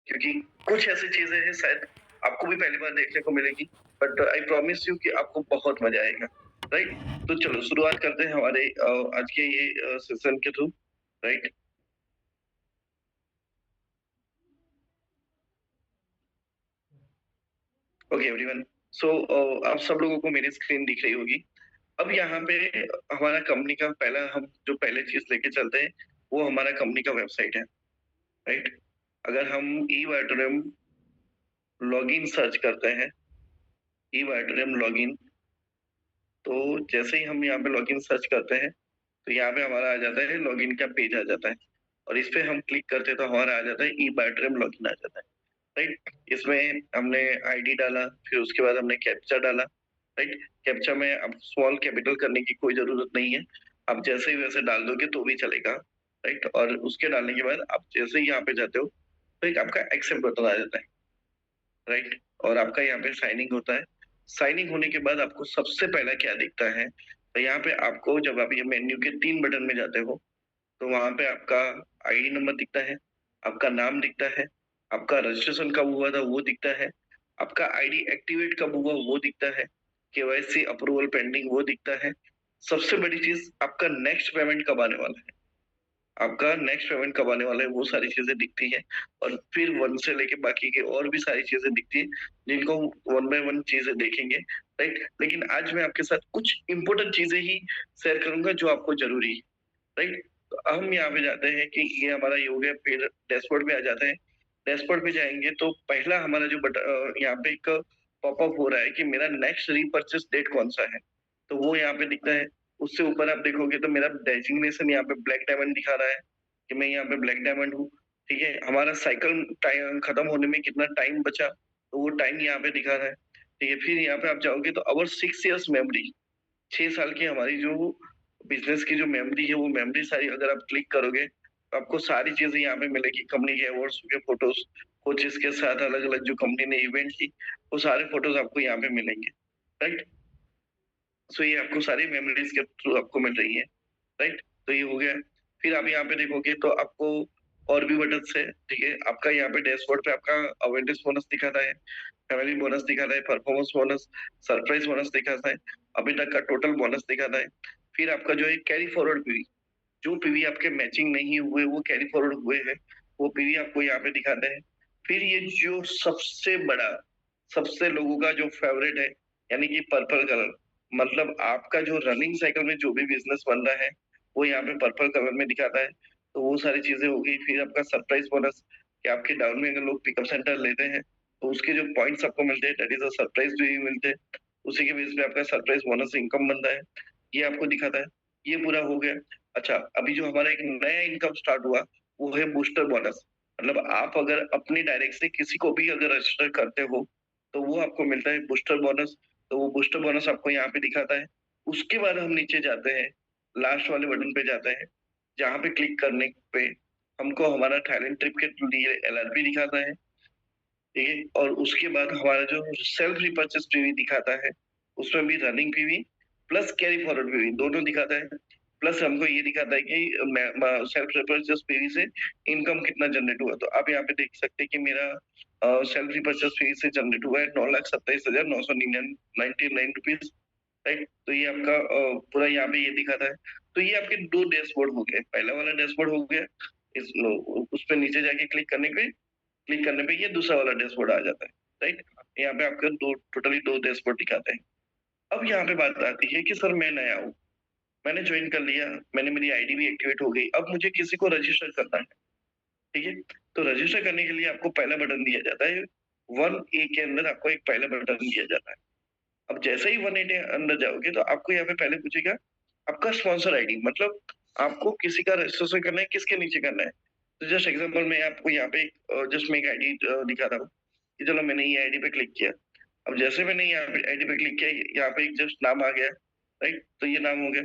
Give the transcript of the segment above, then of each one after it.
क्योंकि कुछ ऐसी चीज़ें हैं शायद आपको भी पहली बार देखने को मिलेगी, बट आई प्रॉमिस यू कि आपको बहुत मज़ा आएगा, राइट? तो चलो शुरुआत करते हैं हमारे आज के ये सेशन के through, right? Okay everyone. So आप सब लोगों को मेरी स्क्रीन दिख रही होगी। अब यहाँ पे हमारा कंपनी का पहला हम जो पहले चीज़ लेके चलते हैं, वो हमारा कंपनी का वेबसाइट है, राइट? अगर हम ई-वाटरम लॉगिन सर्च करते हैं, ई-वाटरम लॉगिन, तो जैसे ही हम यहाँ पे लॉगिन सर्च करते हैं, तो यहाँ पे हमारा आ जाता है लॉगिन का पेज आ जाता है और इस पे हम क्लिक करते हैं तो हमारा आ जाता है ई-वाटरम लॉगिन आ जाता है, राइट? इसमें हमने आईडी डाला, फिर उसके बाद हमने कैप्चा डाला, राइट? कैप्चा में अब स्मॉल कैपिटल करने की कोई ज़रूरत नहीं है। आप जैसे ही वैसे डाल दोगे तो भी चलेगा, राइट? और उसके डालने के बाद आप जैसे ही यहाँ पे जाते हो, तो एक आपका एक्सेप्ट बटन आ जाता है, राइट? और आपका यहाँ पे साइनिंग होता है। साइनिंग होने के बाद आपको सबसे पहला क्या दिखता है, तो यहाँ पे आपको जब आप ये मेन्यू के 3 बटन में जाते हो, तो वहाँ पे आपका आईडी नंबर दिखता है, आपका नाम दिखता है, आपका रजिस्ट्रेशन कब हुआ था वो दिखता है, आपका आईडी एक्टिवेट कब हुआ वो दिखता है, केवाईसी अप्रूवल पेंडिंग वो दिखता है। सबसे बड़ी चीज़ आपका नेक्स्ट पेमेंट कब आने वाला है, आपका नेक्स्ट पेमेंट कब आने वाला है वो सारी चीज़ें दिखती हैं और फिर 1 से लेके बाकी की और भी सारी चीज़ें दिखती हैं, जिनको 1 बाय 1 चीज़ें देखेंगे, राइट? लेकिन आज मैं आपके साथ कुछ इम्पोर्टेंट चीज़ें ही शेयर करूँगा जो आपको ज़रूरी है। राइट? तो हम यहाँ पे जाते हैं कि ये हमारा ये हो गया, फिर डैशबोर्ड पे आ जाते हैं। डैशबोर्ड पे जाएँगे तो पहला हमारा जो यहाँ पे एक पॉपअप हो रहा है कि मेरा नेक्स्ट रीपर्चेज़ डेट कौन-सा है, तो वो यहाँ पे दिखता है। उससे ऊपर आप देखोगे तो मेरा डेजिग्नेशन यहाँ पे ब्लैक डायमंड दिखा रहा है कि मैं यहाँ पे ब्लैक डायमंड हूँ, ठीक है? हमारा साइकिल टाइम खत्म होने में कितना टाइम बचा, तो वो टाइम यहाँ पे दिखा रहा है, ठीक है? फिर यहाँ पे आप जाओगे तो आवर 6 इयर्स मेमोरी, 6 साल की हमारी जो बिज़नेस की जो मेमोरी है, वो मेमोरी सारी अगर आप क्लिक करोगे, तो आपको सारी चीज़ें यहाँ पे मिलेगी। कंपनी के अवार्ड्स के फ़ोटोज़, कोचेज़ के साथ अलग-अलग जो कंपनी ने इवेंट की, वो सारे फ़ोटोज़ आपको यहाँ पे मिलेंगे, राइट? सो ये आपको सारी मेमोरीज़ के थ्रू आपको मिल रही है, राइट? तो ये हो गया। फिर आप यहाँ पे देखोगे तो आपको और भी बटन्स है, ठीक है? आपका यहाँ पे डैशबोर्ड पे आपका अवेयरनेस बोनस दिखाता है, फैमिली बोनस दिखाता है, परफॉर्मेंस बोनस, सरप्राइज़ बोनस दिखाता है, अभी तक का टोटल बोनस दिखाता है। फिर आपका जो है कैरी फॉरवर्ड पीवी, जो पीवी आपके मैचिंग नहीं हुए, वो कैरी फॉरवर्ड हुए हैं, वो पीवी आपको यहाँ पे दिखाते हैं। फिर ये जो सबसे बड़ा, सबसे लोगों का जो फेवरेट है, यानी कि पर्पल कलर, मतलब आपका जो रनिंग साइकिल में जो भी बिज़नेस बन रहा है, वो यहाँ पे पर्पल कलर में दिखाता है। तो वो सारी चीज़ें हो गई। फिर आपका सरप्राइज़ बोनस, कि आपके डाउन में अगर लोग पिकअप सेंटर लेते हैं, तो उसके जो पॉइंट्स आपको मिलते हैं, दैट इज़ अ सरप्राइज़ भी मिलते हैं। उसी के बेस पे आपका सरप्राइज़ बोनस इनकम बनता है, ये आपको दिखाता है। ये पूरा हो गया। अच्छा, अभी जो हमारा एक नया इनकम स्टार्ट हुआ, वो है बूस्टर बोनस। मतलब आप अगर अपनी डायरेक्ट से किसी को भी अगर रजिस्टर करते हो, तो वो आपको मिलता है बूस्टर बोनस। तो वो बूस्टर बोनस आपको यहाँ पे दिखाता है। उसके बाद हम नीचे जाते हैं, लास्ट वाले बटन पे जाते हैं, जहाँ पे क्लिक करने पे हमको हमारा थाईलैंड ट्रिप के लिए एलआरपी दिखाता है, ठीक है? और उसके बाद हमारा जो सेल्फ रिपर्चेज़ पीवी दिखाता है, उसमें भी running PV plus carry forward PV दोनों दिखाता है। प्लस हमको ये दिखाता है कि मैं म सेल्फ रिपर्चेज़ पीवी से इनकम कितना जनरेट हुआ। तो आप यहाँ पे देख सकते हैं कि मेरा सेल्फ रिपर्चेज़ पीवी से जनरेट हुआ है 9,27,999 राइट? तो ये आपका पूरा यहाँ पे ये दिखाता है। तो ये आपके 2 डैशबोर्ड हो गए। पहला वाला डैशबोर्ड हो गया, इस नो उसपे नीचे जाके क्लिक करने पे ये दूसरा वाला डैशबोर्ड आ जाता है, राइट? यहाँ पे आपका 2 टोटली 2 डैशबोर्ड दिखाते हैं। अब यहाँ पे बात आती है कि सर मैं नया हूँ, मैंने जॉइन कर लिया, मैंने मेरी आईडी भी एक्टिवेट हो गई, अब मुझे किसी को रजिस्टर करना है, ठीक है? तो रजिस्टर करने के लिए आपको पहला बटन दिया जाता है, 1A के अंदर आपको एक पहला बटन दिया जाता है। अब जैसे ही 1A के अंदर जाओगे तो आपको यहाँ पे पहले पूछेगा आपका स्पॉन्सर आईडी, मतलब आपको किसी का रजिस्ट्रेशन करना है, किसके नीचे करना है। तो जस्ट एग्जांपल मैं आपको यहाँ पे जस्ट मैं एक आईडी दिखाता हूँ कि चलो मैंने ये आईडी पे क्लिक किया। अब जैसे मैंने यहाँ पे आईडी पे क्लिक किया, यहाँ पे एक जस्ट नाम आ गया, राइट? तो ये नाम हो गया।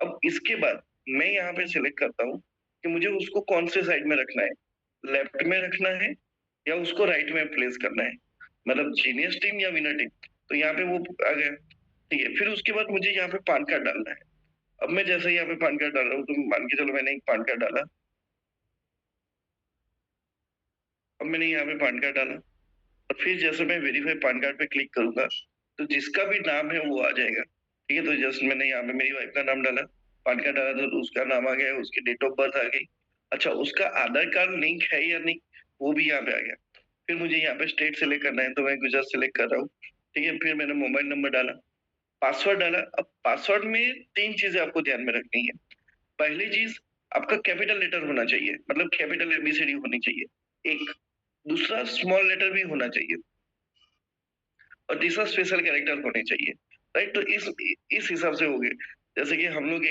अब इसके बाद मैं यहाँ पे सिलेक्ट करता हूँ कि मुझे उसको कौन से साइड में रखना है, लेफ्ट में रखना है या उसको राइट में प्लेस करना है, मतलब जीनियस टीम या विनर टीम। तो यहाँ पे वो आ गया, ठीक है? फिर उसके बाद मुझे यहाँ पे पान कार्ड डालना है। अब मैं जैसे ही यहाँ पे पान कार्ड डाल रहा हूँ, तो मान के चलो मैंने एक पान कार्ड डाला, अब मैंने यहाँ पे पैन कार्ड डाला और फिर जैसे मैं वेरीफाई पैन कार्ड पे क्लिक करूँगा, तो जिसका भी नाम है वो आ जाएगा। ठीक है? तो जस्ट मैंने यहाँ पे मेरी वाइफ का नाम डाला, पैन कार्ड डाला तो उसका नाम आ गया, उसकी डेट ऑफ बर्थ आ गई। अच्छा उसका आधार कार्ड लिंक है या नहीं, वो भी यहाँ पे आ गया। फिर मुझे यहाँ पे स्टेट सिलेक्ट करना है तो मैं गुजरात सिलेक्ट कर रहा हूँ। ठीक है? फिर मैंने मोबाइल नंबर डाला, पासवर्ड डाला। अब पासवर्ड में 3 चीज़ें आपको ध्यान में रखनी है। पहली चीज़ आपका कैपिटल लेटर होना चाहिए, मतलब कैपिटल एबीसीडी होनी चाहिए, एक। दूसरा स्मॉल लेटर भी होना चाहिए और तीसरा स्पेशल कैरेक्टर होने चाहिए, राइट? तो इस हिसाब से हो गए। जैसे कि हम लोग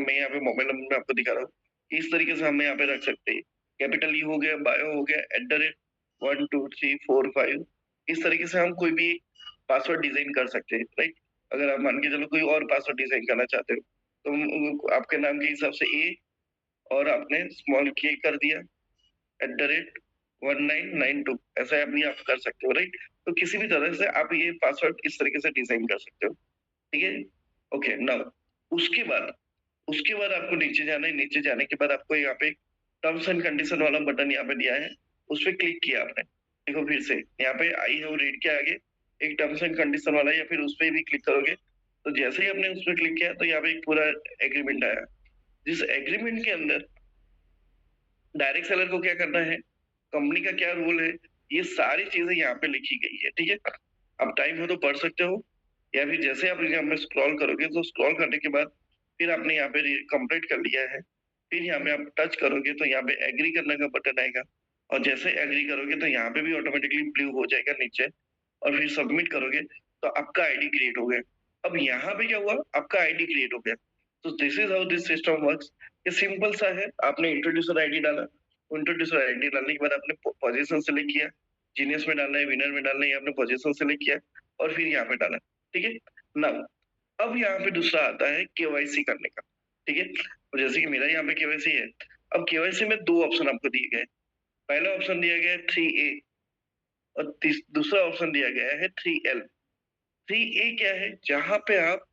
मैं यहाँ पे मोबाइल नंबर में आपको दिखा रहा हूँ, इस तरीके से हम यहाँ पे रख सकते हैं। कैपिटल ई हो गया, बायो हो गया, एट द रेट 1 2 3 4 5, इस तरीके से हम कोई भी पासवर्ड डिजाइन कर सकते हैं, राइट? अगर आप मान के चलो कोई और पासवर्ड डिजाइन करना चाहते हो, तो आपके नाम के हिसाब से ए और आपने स्मॉल के कर दिया, एट द रेट 1992, ऐसा अभी आप कर सकते हो, राइट? तो किसी भी तरह से आप ये पासवर्ड इस तरीके से डिजाइन कर सकते हो, ठीक है? ओके, नाउ उसके बाद उसके बाद आपको नीचे जाना है। नीचे जाने के बाद आपको यहाँ पे टर्म्स एंड कंडीशन वाला बटन यहाँ पे दिया है, उस पे क्लिक किया आपने। देखो फिर से यहाँ पे आई हैव रीड के आगे एक टर्म्स एंड कंडीशन वाला, या फिर उस पे भी क्लिक करोगे तो जैसे ही आपने उस पे क्लिक किया तो यहाँ पे एक पूरा एग्रीमेंट आया। जिस एग्रीमेंट के अंदर डायरेक्ट सेलर को क्या करना है, कंपनी का क्या रूल है, ये सारी चीजें यहाँ पे लिखी गई है, ठीक है? अब टाइम हो तो पढ़ सकते हो, या फिर जैसे आप यहाँ पे स्क्रॉल करोगे तो स्क्रॉल करने के बाद फिर आपने यहाँ पे कंप्लीट कर लिया है, फिर यहाँ पे आप टच करोगे तो यहाँ पे एग्री करने का बटन आएगा, और जैसे एग्री करोगे तो यहाँ पे भी ऑटोमेटिकली ब्लू हो जाएगा नीचे, और फिर सबमिट करोगे तो आपका आईडी क्रिएट हो गया। अब यहाँ पे क्या हुआ, आपका आईडी क्रिएट हो गया। तो this is how this system works. ये सिंपल सा है। आपने इंट्रोड्यूसर आईडी डाला, इंट्रोड्यूसर आईडी डालने के बाद आपने पोजीशन सेलेक्ट किया, जीनियस में डालना है, विनर में डालना है, आपने पोजीशन सेलेक्ट किया और फिर यहाँ पे डाला, ठीक है? नाउ अब यहाँ पे दूसरा आता है केवाईसी करने का, ठीक है? तो जैसे कि मेरा यहाँ पे केवाईसी है। अब केवाईसी में 2 ऑप्शन आपको दिए गए हैं। पहला ऑप्शन दिया गया है 3A और दूसरा ऑप्शन दिया गया है 3L। 3A क्या है, जहाँ पे आप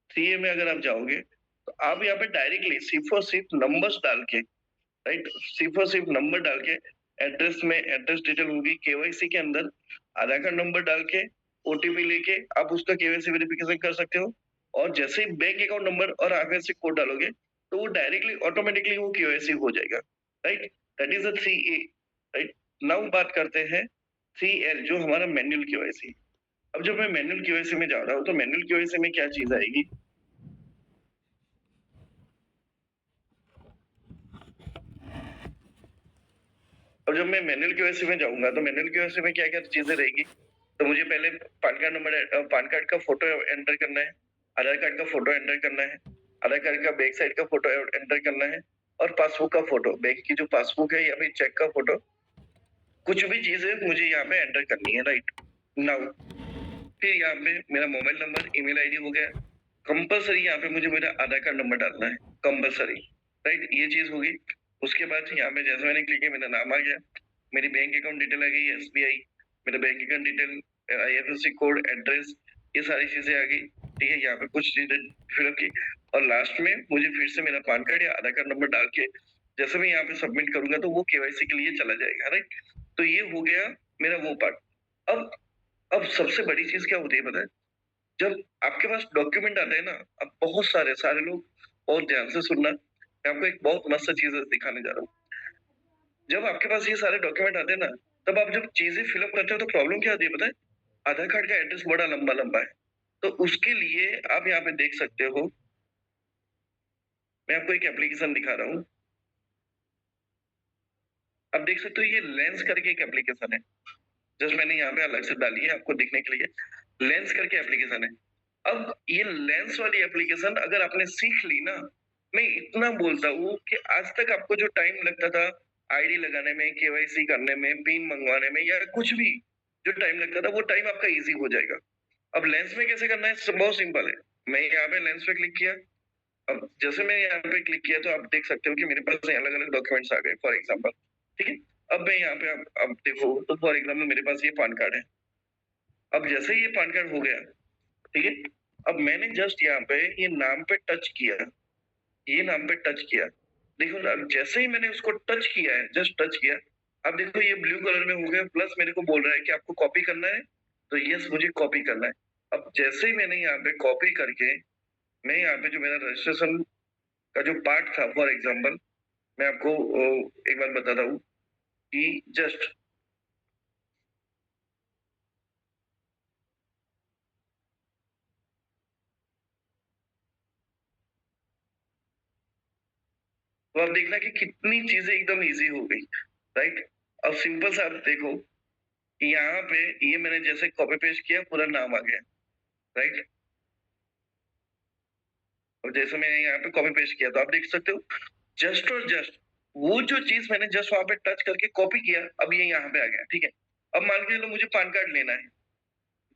3A में अगर आप जाओगे तो आप यहाँ पे डायरेक्टली सिर्फ और सिर्फ नंबर्स डाल के, राइट, सिर्फ और सिर्फ नंबर डाल के, एड्रेस में एड्रेस डिटेल होगी, केवाईसी के अंदर आधार कार्ड नंबर डाल के ओटीपी लेके आप उसका केवाईसी वेरिफिकेशन कर सकते हो। और जैसे ही बैंक अकाउंट नंबर और आईएफएससी कोड डालोगे तो वो डायरेक्टली ऑटोमेटिकली वो केवाईसी हो जाएगा, right? That is a 3A, right? Now बात करते हैं 3L जो हमारा मैनुअल केवाईसी। अब जब मैं मैनुअल केवाईसी में जा रहा हूँ तो मैनुअल केवाईसी में क्या चीज आएगी, और जब मैं मैनुअल केवाईसी में जाऊंगा तो मैनुअल केवाईसी में क्या क्या चीजें रहेगी, तो मुझे पहले pan card number, pan card का फोटो एंटर करना है, आधार कार्ड का फोटो एंटर करना है, आधार कार्ड का बैक साइड का फोटो एंटर करना है, और पासबुक का फोटो, बैंक की जो पासबुक है या फिर चेक का फोटो, कुछ भी चीजें मुझे यहाँ पे एंटर करनी है, राइट? नाउ फिर यहाँ पे मेरा मोबाइल नंबर, ईमेल आईडी हो गया। कंपलसरी यहाँ पे मुझे मेरा आधार कार्ड नंबर डालना है, कंपलसरी, राइट? ये चीज होगी। उसके बाद यहाँ पे जैसे मैंने क्लिक किया मेरा नाम आ गया, मेरी बैंक अकाउंट डिटेल आ गई, एसबीआई, मेरा bank account detail, IFSC code, address, ये सारी चीजें आ गई, ठीक है? यहाँ पे कुछ चीजें फिलअप की, और लास्ट में मुझे फिर से मेरा पैन कार्ड या आधार कार्ड नंबर डाल के जैसे मैं यहाँ पे सबमिट करूंगा तो वो केवाईसी के लिए चला जाएगा, राइट? तो ये हो गया मेरा वो पार्ट। अब सबसे बड़ी चीज क्या होती है पता है, जब आपके पास डॉक्यूमेंट आते हैं ना, अब बहुत सारे सारे लोग, बहुत ध्यान से सुनना, मैं आपको एक बहुत मस्त चीज दिखाने जा रहा हूँ। जब आपके पास ये सारे डॉक्यूमेंट आते हैं ना, तब आप जब चीजें फिलअप करते हो तो प्रॉब्लम क्या आती है पता है, आधार कार्ड का एड्रेस बड़ा लंबा लंबा है। तो उसके लिए आप यहाँ पे देख सकते हो, मैं आपको एक एप्लीकेशन दिखा रहा हूँ। आप देख सकते हो ये लेंस करके एक एप्लीकेशन है, जस्ट मैंने यहाँ पे अलग से डाली है आपको दिखने के लिए। लेंस करके एप्लीकेशन है। अब ये लेंस वाली एप्लीकेशन अगर आपने सीख ली ना, मैं इतना बोलता हूँ कि आज तक आपको जो टाइम लगता था आईडी लगाने में, केवाईसी करने में, पिन मंगवाने में, या कुछ भी जो टाइम लगता था, वो टाइम आपका इजी हो जाएगा। अब लेंस में कैसे करना है, बहुत सिंपल है। मैं यहाँ पे लेंस पे क्लिक किया। अब जैसे मैं यहाँ पे क्लिक किया तो आप देख सकते हो कि मेरे पास अलग अलग डॉक्यूमेंट्स आ गए, फॉर एग्जाम्पल, ठीक है? अब मैं यहाँ पे अब देखो तो फॉर एग्जाम्पल मेरे पास ये पैन कार्ड है। अब जैसे ही ये पैन कार्ड हो गया, ठीक है, अब मैंने जस्ट यहाँ पे ये नाम पे टच किया, ये नाम पे टच किया। देखो ना, जैसे ही मैंने उसको टच किया है, जस्ट टच किया, अब देखो ये ब्लू कलर में हो गया, प्लस मेरे को बोल रहा है कि आपको कॉपी करना है, तो यस मुझे कॉपी करना है। अब जैसे ही मैंने यहाँ पे कॉपी करके, मैं यहाँ पे जो मेरा रजिस्ट्रेशन का जो पार्ट था फॉर एग्जांपल, मैं आपको एक बार बताता हूँ कि जस्ट तो आप देखना कि कितनी चीजें एकदम ईज़ी हो गई, राइट? अब सिंपल सा आप देखो कि यहाँ पे ये मैंने जैसे कॉपी पेस्ट किया, पूरा नाम आ गया, राइट? और जैसे मैंने यहाँ पे कॉपी पेस्ट किया, तो आप देख सकते हो जस्ट और जस्ट वो जो चीज़ मैंने जस्ट वहाँ पे टच करके कॉपी किया, अब ये यहाँ पे आ गया, ठीक है? अब मान के चलो मुझे पैन कार्ड लेना है।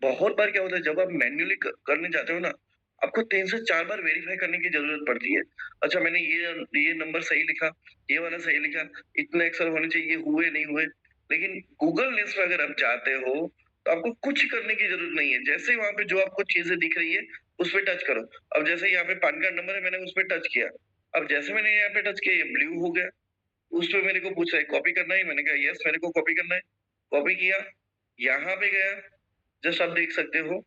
बहुत बार क्या होता है जब आप मैन्युअली करने जाते हो ना, आपको 3 से 4 बार वेरीफाई करने की ज़रूरत पड़ती है। अच्छा मैंने ये नंबर सही लिखा, ये वाला सही लिखा, इतने अक्षर होने चाहिए, हुए नहीं हुए। लेकिन गूगल लिस्ट में अगर आप जाते हो, तो आपको कुछ करने की ज़रूरत नहीं है। जैसे ही वहाँ पे जो आपको चीज़ें दिख रही है, उस पे टच करो। अब जैसे यहाँ पे पैन कार्ड नंबर है, मैंने उस पे टच किया। अब जैसे मैंने यहाँ पे टच किया, ये ब्लू हो गया। उस पे मेरे को पूछ रहा है कॉपी करना है? मैंने कहा यस मेरे को कॉपी करना है। कॉपी किया, यहाँ पे गया, जस्ट आप देख सकते हो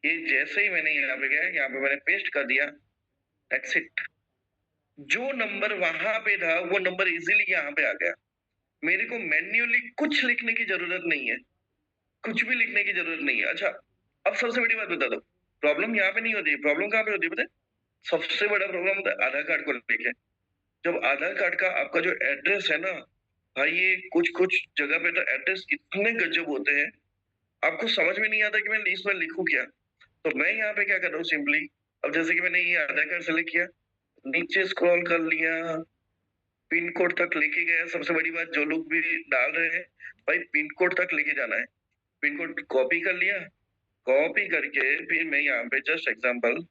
कि जैसे ही मैंने यहाँ पे गया, यहाँ पे मैंने पेस्ट कर दिया, दैट्स इट। जो नंबर वहाँ पे था, वो नंबर इज़िली यहाँ पे आ गया। मेरे को मैन्युअली कुछ लिखने की ज़रूरत नहीं है, कुछ भी लिखने की ज़रूरत नहीं है। अच्छा, अब सबसे बड़ी बात बता दो, प्रॉब्लम यहाँ पे नहीं होती है, प्रॉब्लम कहाँ पे होती है पता है? सबसे बड़ा प्रॉब्लम होता है आधार कार्ड को लेके। जब आधार कार्ड का आपका जो एड्रेस है ना, भाई ये कुछ-कुछ जगह पे तो एड्रेस इतने गज़ब होते हैं, आपको समझ में नहीं आता कि मैं इसमें लिखूँ क्या? तो मैं यहाँ पे क्या कर रहा हूँ सिंपली, अब जैसे कि मैंने ये आधार कार्ड सेलेक्ट किया, नीचे स्क्रॉल कर लिया, पिन कोड तक लेके गया। सबसे बड़ी बात जो लोग भी डाल रहे हैं, भाई पिन कोड तक लेके जाना है। पिन कोड कॉपी कर लिया, कॉपी करके फिर मैं यहाँ पे just example,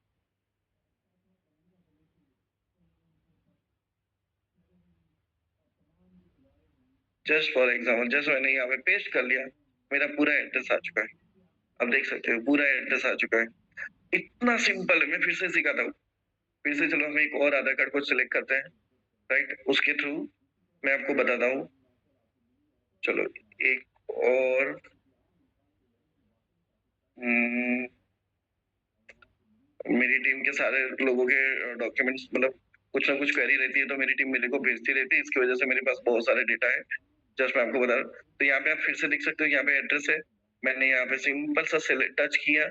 just for example just मैंने यहाँ पे पेस्ट कर लिया, मेरा पूरा एड्रेस आ चुका है। अब देख सकते हो पूरा एड्रेस आ चुका है। इतना सिंपल है, मैं फिर से सिखाता हूँ। फिर से चलो हम एक और आधार कार्ड को सिलेक्ट करते हैं, राइट? उसके थ्रू मैं आपको बताता हूँ। चलो एक और उम, मेरी टीम के सारे लोगों के डॉक्यूमेंट्स मतलब कुछ ना कुछ क्वेरी रहती है, तो मेरी टीम मेरे को भेजती रहती है। इसकी वजह से मेरे पास बहुत सारे डेटा है। जस्ट मैं आपको बता रहा हूँ। तो यहाँ पे आप फिर से देख सकते हो, यहाँ पे एड्रेस है। मैंने यहाँ पे सिंपल सा टच किया।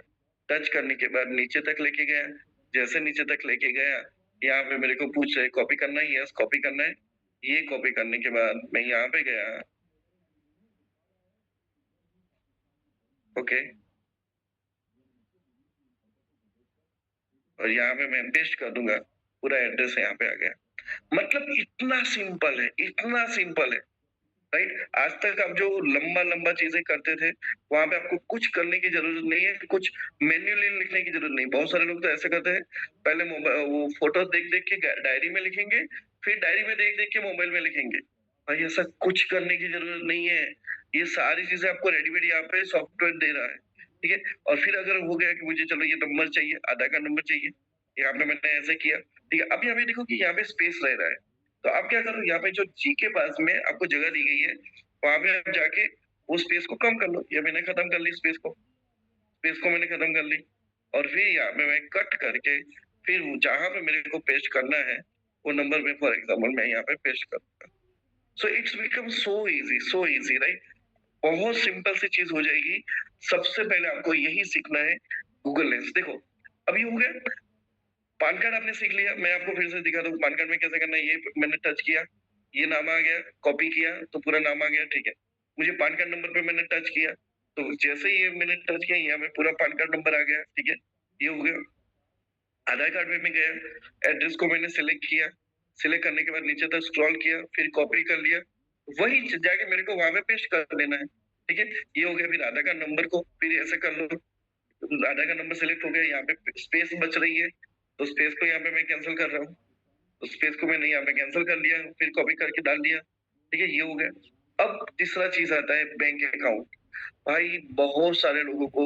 टच करने के बाद नीचे तक लेके गया। जैसे नीचे तक लेके गया, यहाँ पे मेरे को पूछ रहे कॉपी करना है? यस कॉपी करना है। ये कॉपी करने के बाद मैं यहाँ पे गया। ओके, और यहाँ पे मैं पेस्ट कर दूंगा। पूरा एड्रेस यहाँ पे आ गया। मतलब इतना सिंपल है, इतना सिंपल है, राइट? आज तक आप जो लंबा-लंबा चीज़ें करते थे, वहाँ पे आपको कुछ करने की ज़रूरत नहीं है, कुछ मैन्युअली लिखने की ज़रूरत नहीं। बहुत सारे लोग तो ऐसे करते हैं, पहले वो फ़ोटो देख-देख के डायरी में लिखेंगे, फिर डायरी में देख-देख के मोबाइल में लिखेंगे। भाई ऐसा कुछ करने की ज़रूरत नहीं है। ये सारी चीज़ें आपको रेडीमेड यहाँ पे सॉफ्टवेयर दे रहा है, ठीक है? और फिर अगर हो गया कि मुझे चलो ये नंबर चाहिए, आधार कार्ड नंबर चाहिए, यहाँ पे मैंने ऐसे किया, ठीक है? अब यहाँ पे देखो कि यहाँ पे स्पेस रह रहा है। तो आप क्या करो, यहाँ पे जो जी के पास में आपको जगह दी गई है, वहाँ पे आप जाके वो स्पेस को कम कर लो। ये मैंने खत्म कर ली स्पेस को। स्पेस को मैंने खत्म कर ली, और फिर यहाँ पे मैं कट करके फिर जहाँ पे मेरे को पेस्ट करना है, वो नंबर में फॉर एग्जांपल मैं यहाँ पे पेस्ट करूँगा। So it's become so easy right? बहुत सिंपल सी चीज़ हो जाएगी। सबसे पहले आपको यही सीखना है, गूगल लेंस। देखो, अभी हो गया, पान कार्ड आपने सीख लिया, मैं आपको फिर से दिखाता हूँ पान कार्ड में कैसे करना है। ये मैंने टच किया, ये नाम आ गया, कॉपी किया तो पूरा नाम आ गया, ठीक है। मुझे पान कार्ड नंबर पे मैंने टच किया, तो जैसे ही ये मैंने टच किया, यहाँ पे पूरा पान कार्ड नंबर आ गया, ठीक है। ये हो गया। आधार कार्ड में मैं गया, एड्रेस को मैंने सेलेक्ट किया, सेलेक्ट करने के बाद नीचे तक स्क्रॉल किया, फिर कॉपी कर लिया, वही जाके मेरे को वहां पे पेस्ट कर देना है, ठीक है। ये हो गया। फिर आधार कार्ड नंबर को फिर ऐसे कर लो, आधार कार्ड नंबर सेलेक्ट हो गया, यहाँ पे स्पेस बच रही है, तो स्पेस को यहाँ पे मैं कैंसिल कर रहा हूँ। तो स्पेस को मैंने यहाँ पे कैंसिल कर लिया, फिर कॉपी करके डाल दिया, ठीक है। ये हो गया। अब तीसरा चीज आता है बैंक अकाउंट। भाई बहुत सारे लोगों को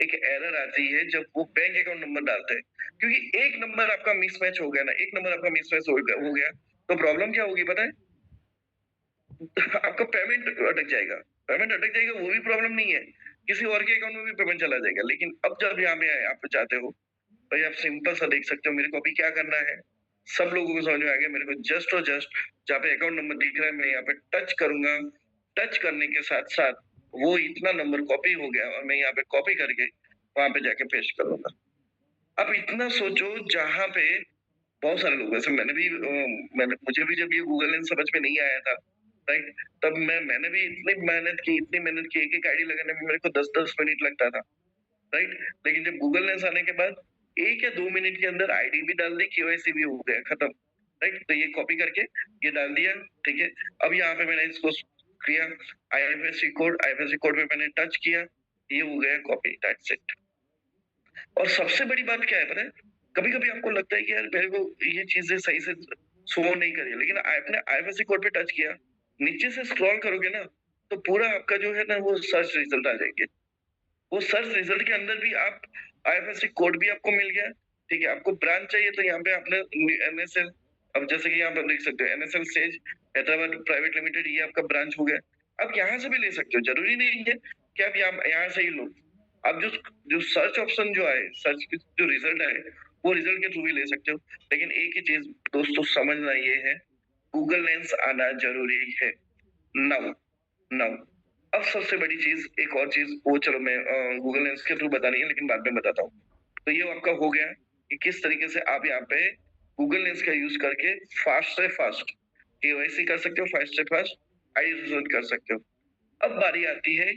एक एरर आती है जब वो बैंक अकाउंट नंबर डालते हैं, क्योंकि एक नंबर आपका मिसमैच हो गया ना, एक नंबर आपका मिसमैच हो गया, तो प्रॉब्लम क्या होगी पता है? आपका पेमेंट अटक जाएगा। पेमेंट अटक जाएगा वो भी प्रॉब्लम नहीं है, किसी और के अकाउंट में भी पेमेंट चला जाएगा। लेकिन अब जब यहाँ पे आप चाहते हो, भाई आप सिंपल सा देख सकते हो मेरे को अभी क्या करना है। सब लोगों को समझ में आ गया मेरे को जस्ट और जस्ट जहाँ पे अकाउंट नंबर दिख रहा है मैं यहाँ पे टच करूँगा। टच करने के साथ-साथ वो इतना नंबर कॉपी हो गया और मैं यहाँ पे कॉपी करके वहाँ पे जाके पेस्ट करूँगा। अब इतना सोचो जहाँ पे बहुत सारे लोग वैसे मैंने मुझे भी जब ये गूगल लेंस समझ में नहीं आया था, राइट? तब मैंने भी इतनी मेहनत की, एक-एक आईडी लगाने में मेरे को 10-10 मिनट लगता था, राइट? लेकिन जब गूगल लेंस आने के बाद 1 या 2 मिनट के अंदर आईडी भी डाल दी, केवाईसी भी हो गया, खत्म, राइट? तो ये कॉपी करके ये डाल दिया, ठीक है? अब यहाँ पे मैंने इसको किया, आईएफएससी कोड पे मैंने टच किया, ये हो गया कॉपी, दैट्स इट। और सबसे बड़ी बात क्या है पता है? कभी-कभी आपको लगता है कि यार मेरे को ये चीज़ें सही से शो नहीं कर रही है, लेकिन आपने आईएफएससी कोड पे टच किया, नीचे से स्क्रॉल करोगे ना, तो पूरा आपका जो है ना वो सर्च रिजल्ट आ जाएँगे। वो सर्च रिजल्ट के अंदर भी आप आईएफएससी कोड भी आपको मिल गया, ठीक है? आपको ब्रांच चाहिए तो यहाँ पे आपने एनएसएल अब जैसे कि यहाँ पे देख सकते हो NSL SEZ Hyderabad private limited ये आपका ब्रांच हो गया। आप यहाँ से भी ले सकते हो, ज़रूरी नहीं है कि आप यहाँ यहाँ से ही लो। आप जो जो सर्च ऑप्शन जो आए, सर्च की जो रिजल्ट आए, वो रिजल्ट के थ्रू भी ले सकते हो। लेकिन एक ही चीज़ दोस्तों समझना ये है, गूगल लेंस आना ज़रूरी है। नाउ नाउ अब सबसे बड़ी चीज़ एक और चीज़ वो चलो मैं गूगल लेंस के थ्रू बतानी है लेकिन बाद में बताता हूँ। तो ये आपका हो गया कि किस तरीके से आप यहाँ पे गूगल लेंस का यूज़ करके फास्ट से फास्ट केवाईसी कर सकते हो, फास्ट से फास्ट आई रिजल्ट कर सकते हो। अब बारी आती है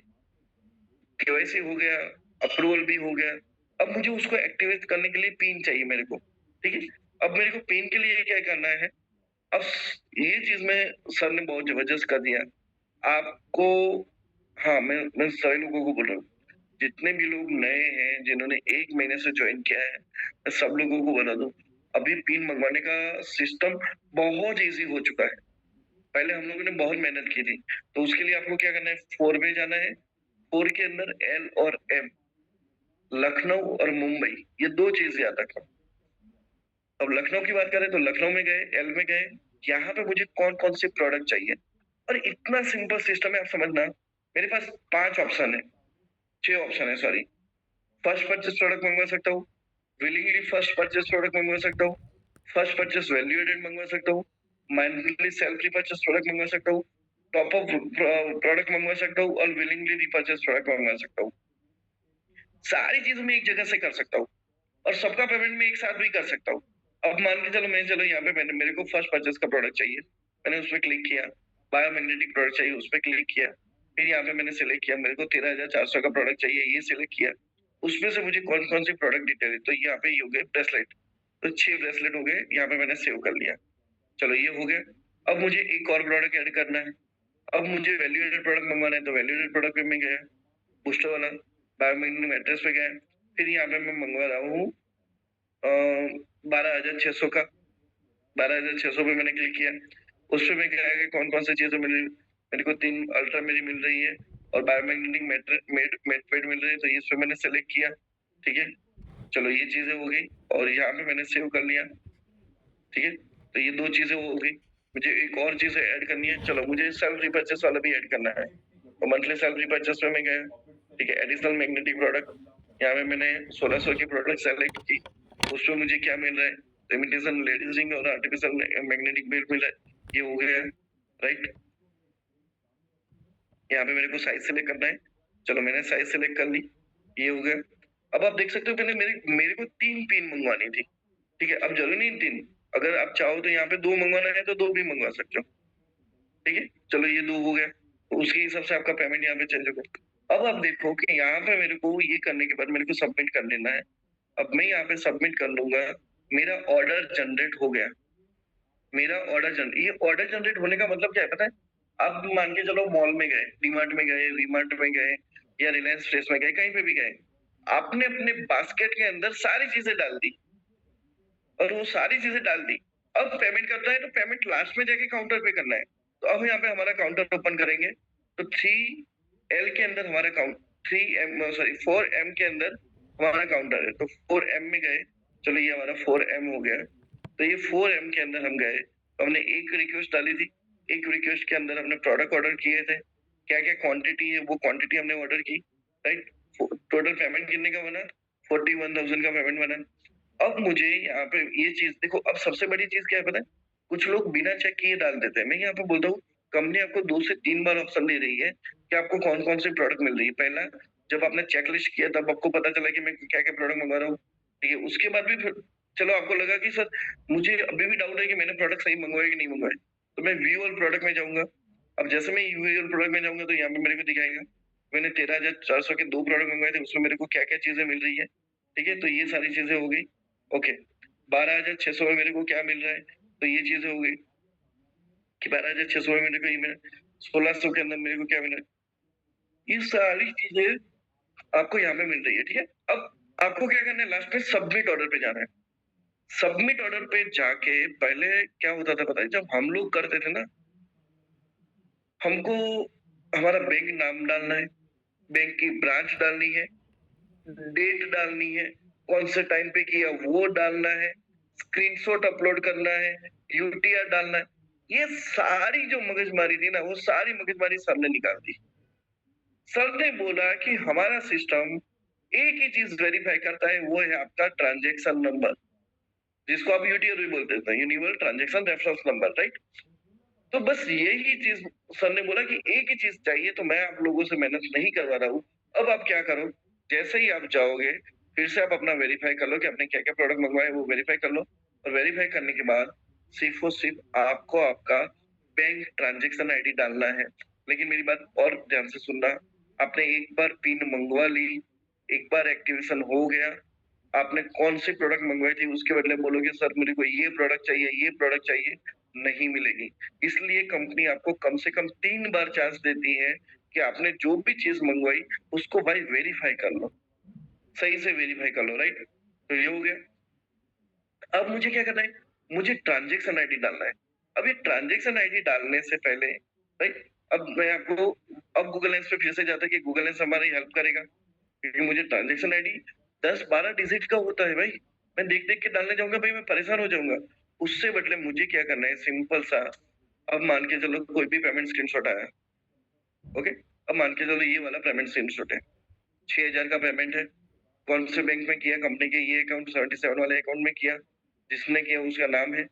केवाईसी हो गया, अप्रूवल भी हो गया। अब मुझे उसको एक्टिवेट करने के लिए पिन चाहिए मेरे को, ठीक है? अब मेरे को पिन के लिए क्या करना है? अब ये चीज़ में सर ने बहुत ज़बरदस्त कर दिया। आपको हाँ, मैं सारे लोगों को बोल रहा हूँ, जितने भी लोग नए हैं, जिन्होंने 1 महीने से जॉइन किया है, मैं सब लोगों को बता दूँ, अभी पिन मँगवाने का सिस्टम बहुत ईज़ी हो चुका है। पहले हम लोगों ने बहुत मेहनत की थी, तो उसके लिए आपको क्या करना है, 4 में जाना है, 4 के अंदर एल और एम, लखनऊ और मुंबई, ये 2 चीज़ याद रखना। अब लखनऊ की बात करें तो लखनऊ में गए, एल में गए, यहाँ पे मुझे कौन-कौन से प्रोडक्ट चाहिए और इतना सिंपल सिस्टम है आप समझना, मेरे पास 5 ऑप्शन है, 6 ऑप्शन है सॉरी। फर्स्ट परचेज़ प्रोडक्ट मँगवा सकता हूँ, विलिंगली फर्स्ट परचेज़ प्रोडक्ट मँगवा सकता हूँ, फर्स्ट परचेज़ वैल्यू एडेड मँगवा सकता हूँ, मंथली सेल्फ रीपर्चेज़ प्रोडक्ट मँगवा सकता हूँ, टॉप अप प्रोडक्ट मँगवा सकता हूँ और विलिंगली रीपर्चेज़ प्रोडक्ट मँगवा सकता हूँ। सारी चीज़ें मैं एक जगह से कर सकता हूँ और सबका पेमेंट मैं एक साथ भी कर सकता हूँ। अब मान के चलो यहाँ पे मेरे को फर्स्ट परचेज़ का प्रोडक्ट चाहिए, मैंने उस पे क्लिक किया, बायोमैग्नेटिक प्रोडक्ट चाहिए, उस पे क्लिक किया, फिर यहाँ पे मैंने सेलेक्ट किया, मेरे को 13,400 का प्रोडक्ट चाहिए, ये सेलेक्ट किया। उसमें से मुझे कौन-कौन सी प्रोडक्ट डिटेल है, तो यहाँ पे ये हो गए ब्रेसलेट, तो 6 ब्रेसलेट हो गए, यहाँ पे मैंने सेव कर लिया। चलो ये हो गया, अब मुझे एक और प्रोडक्ट ऐड करना है, अब मुझे वैल्यू एडेड प्रोडक्ट मँगवाना है, तो वैल्यू एडेड प्रोडक्ट पे मैं गया, बूस्टर वाला, बायोमैग्नेटिक मैट्रेस पे गया, फिर यहाँ पे मैं मँगवा रहा हूँ 12,600 का, 12,600 पे मैंने क्लिक किया। उसपे मैं क्या है कि कौन-कौन सी चीज़ें मेरे को 3 अल्ट्रा मेरी मिल रही है और बायोमैग्नेटिक मेट मिल रही है, तो इसपे मैंने सेलेक्ट किया, ठीक है? चलो ये चीज़ें हो गई और यहाँ पे मैंने सेव कर लिया, ठीक है? तो ये 2 चीज़ें हो गई। मुझे एक और चीज़ ऐड करनी है, चलो मुझे सेल्फ रिपर्चेज़ वाला भी ऐड करना है। तो मंथली सेल्फ रिपर्चेज़ पे मैं गया, ठीक है? एडिशनल मैग्नेटिक प्रोडक्ट, यहाँ पे मैंने 1600 की प्रोडक्ट सेलेक्ट की, उसमें मुझे क्या मिल रहा है? इमिटेशन लेडीज रिंग और आर्टिफिशियल मैग्नेटिक बेल्ट मिल रहा है, ये हो गया, राइट? यहाँ पे मेरे को साइज़ सेलेक्ट करना है, चलो मैंने साइज़ सेलेक्ट कर ली, ये हो गया। अब आप देख सकते हो पहले मेरे मेरे को 3 पिन मँगवानी थी, ठीक है? अब ज़रूरी नहीं 3, अगर आप चाहो तो यहाँ पे 2 मँगवाना है तो 2 भी मँगवा सकते हो, ठीक है? चलो ये 2 हो गया, तो उसके हिसाब से आपका पेमेंट यहाँ पे चेंज हो गया। अब आप देखो कि यहाँ पे मेरे को ये करने के बाद मेरे को सबमिट कर देना है। अब मैं यहाँ पे सबमिट कर लूँगा, मेरा ऑर्डर जनरेट हो गया। ये ऑर्डर जनरेट होने का मतलब क्या है पता है? आप मान के चलो मॉल में गए, डीमार्ट में गए, वी-मार्ट में गए या रिलायंस फ्रेश में गए, कहीं पे भी गए। आपने अपने बास्केट के अंदर सारी चीज़ें डाल दी और वो सारी चीज़ें डाल दी। अब पेमेंट करना है तो पेमेंट लास्ट में जाके काउंटर पे करना है। तो अब यहाँ पे हमारा काउंटर ओपन करेंगे, तो 3L के अंदर हमारा 4M के अंदर हमारा काउंटर है। तो 4M में गए, चलो ये हमारा 4M हो गया। तो ये 4M के अंदर हम गए, तो हमने एक रिक्वेस्ट डाली थी, एक रिक्वेस्ट के अंदर हमने प्रोडक्ट ऑर्डर किए थे, क्या-क्या क्वांटिटी है वो क्वांटिटी हमने ऑर्डर की, राइट? टोटल पेमेंट कितने का बना? 41,000 का पेमेंट बना। अब मुझे यहाँ पे ये चीज़ देखो, अब सबसे बड़ी चीज़ क्या है पता है? कुछ लोग बिना चेक किए डाल देते हैं। मैं यहाँ पे बोलता हूँ, कंपनी आपको 2 से 3 बार ऑप्शन दे रही है कि आपको कौन-कौन से प्रोडक्ट मिल रही है। पहला, जब आपने चेकलिस्ट किया तब आपको पता चला कि मैं क्या-क्या प्रोडक्ट मँगा रहा हूँ, ठीक है? उसके बाद भी फिर चलो आपको लगा कि सर मुझे अभी भी डाउट है कि मैंने प्रोडक्ट सही मँगवाए कि नहीं मँगवाए। तो मैं व्यू ऑल प्रोडक्ट में जाऊँगा। अब जैसे मैं व्यू ऑल प्रोडक्ट में जाऊँगा तो यहाँ पे मेरे को दिखाएगा, मैंने 13,400 के 2 प्रोडक्ट मँगवाए थे, उसमें मेरे को क्या-क्या चीज़ें मिल रही है, ठीक है? तो ये सारी चीज़ें हो गई। ओके, 12,600 में मेरे को क्या मिल रहा है? तो ये चीज़ें हो गई कि 12,600 में मेरे को ये मिला, 1600 के अंदर मेरे को क्या मिला? ये सारी चीज़ें आपको यहाँ पे मिल रही है, ठीक है? अब आपको क्या करना है, लास्ट में सबमिट ऑर्डर पे जाना है। सबमिट ऑर्डर पे जाके पहले क्या होता था पता है? जब हम लोग करते थे ना, हमको हमारा बैंक नाम डालना है, बैंक की ब्रांच डालनी है, डेट डालनी है, कौन से टाइम पे किया वो डालना है, स्क्रीनशॉट अपलोड करना है, यूटीआर डालना है। ये सारी जो मगजमारी थी ना, वो सारी मगजमारी सर ने निकाल दी। सर ने बोला कि हमारा सिस्टम एक ही चीज वेरीफाई करता है, वो है आपका ट्रांजैक्शन नंबर, जिसको आप यूटीआर भी बोलते हैं, universal transaction reference number, right? तो बस यही चीज सर ने बोला कि एक ही चीज चाहिए, तो मैं आप लोगों से मेहनत नहीं करवा रहा हूँ। अब आप क्या करो, जैसे ही आप जाओगे, फिर से आप अपना वेरीफाई कर लो कि आपने क्या-क्या प्रोडक्ट मंगवाए, वो वेरीफाई कर लो, और वेरीफाई करने के बाद सिर्फ़ और सिर्फ़ आपको आपका बैंक ट्रांज़ैक्शन आईडी डालना है। लेकिन मेरी बात और ध्यान से सुनना, आपने एक बार पिन मंगवा ली, एक बार एक्टिवेशन हो गया, आपने कौन सी प्रोडक्ट मंगवाई थी उसके बदले बोलोगे सर मेरे को ये प्रोडक्ट चाहिए, ये प्रोडक्ट चाहिए, नहीं मिलेगी। इसलिए कंपनी आपको कम से कम 3 बार चांस देती है कि आपने जो भी चीज़ मंगवाई उसको भाई वेरीफाई कर लो, सही से वेरीफाई कर लो, राइट? तो ये हो गया। अब मुझे क्या करना है? मुझे ट्रांज़ैक्शन आईडी डालना है। अब ये ट्रांज़ैक्शन आईडी डालने से पहले, राइट? अब मैं आपको अब गूगल लेंस पे फिर से जाता है कि गूगल लेंस हमारी हेल्प करेगा, क्योंकि मुझे ट्रांज़ैक्शन आईडी 10-12 डिजिट का होता है भाई। मैं देख-देख के डालने जाऊँगा भाई, मैं परेशान हो जाऊँगा। उससे बदले मुझे क्या करना है, सिंपल सा, अब मान के चलो कोई भी पेमेंट स्क्रीनशॉट आया, ओके? अब मान के चलो ये वाला पेमेंट स्क्रीनशॉट है, 6,000 का पेमेंट है। कौन से बैंक में किया? कंपनी के ये अकाउंट 77 वाले अकाउंट में किया, जिसने किया उसका नाम है।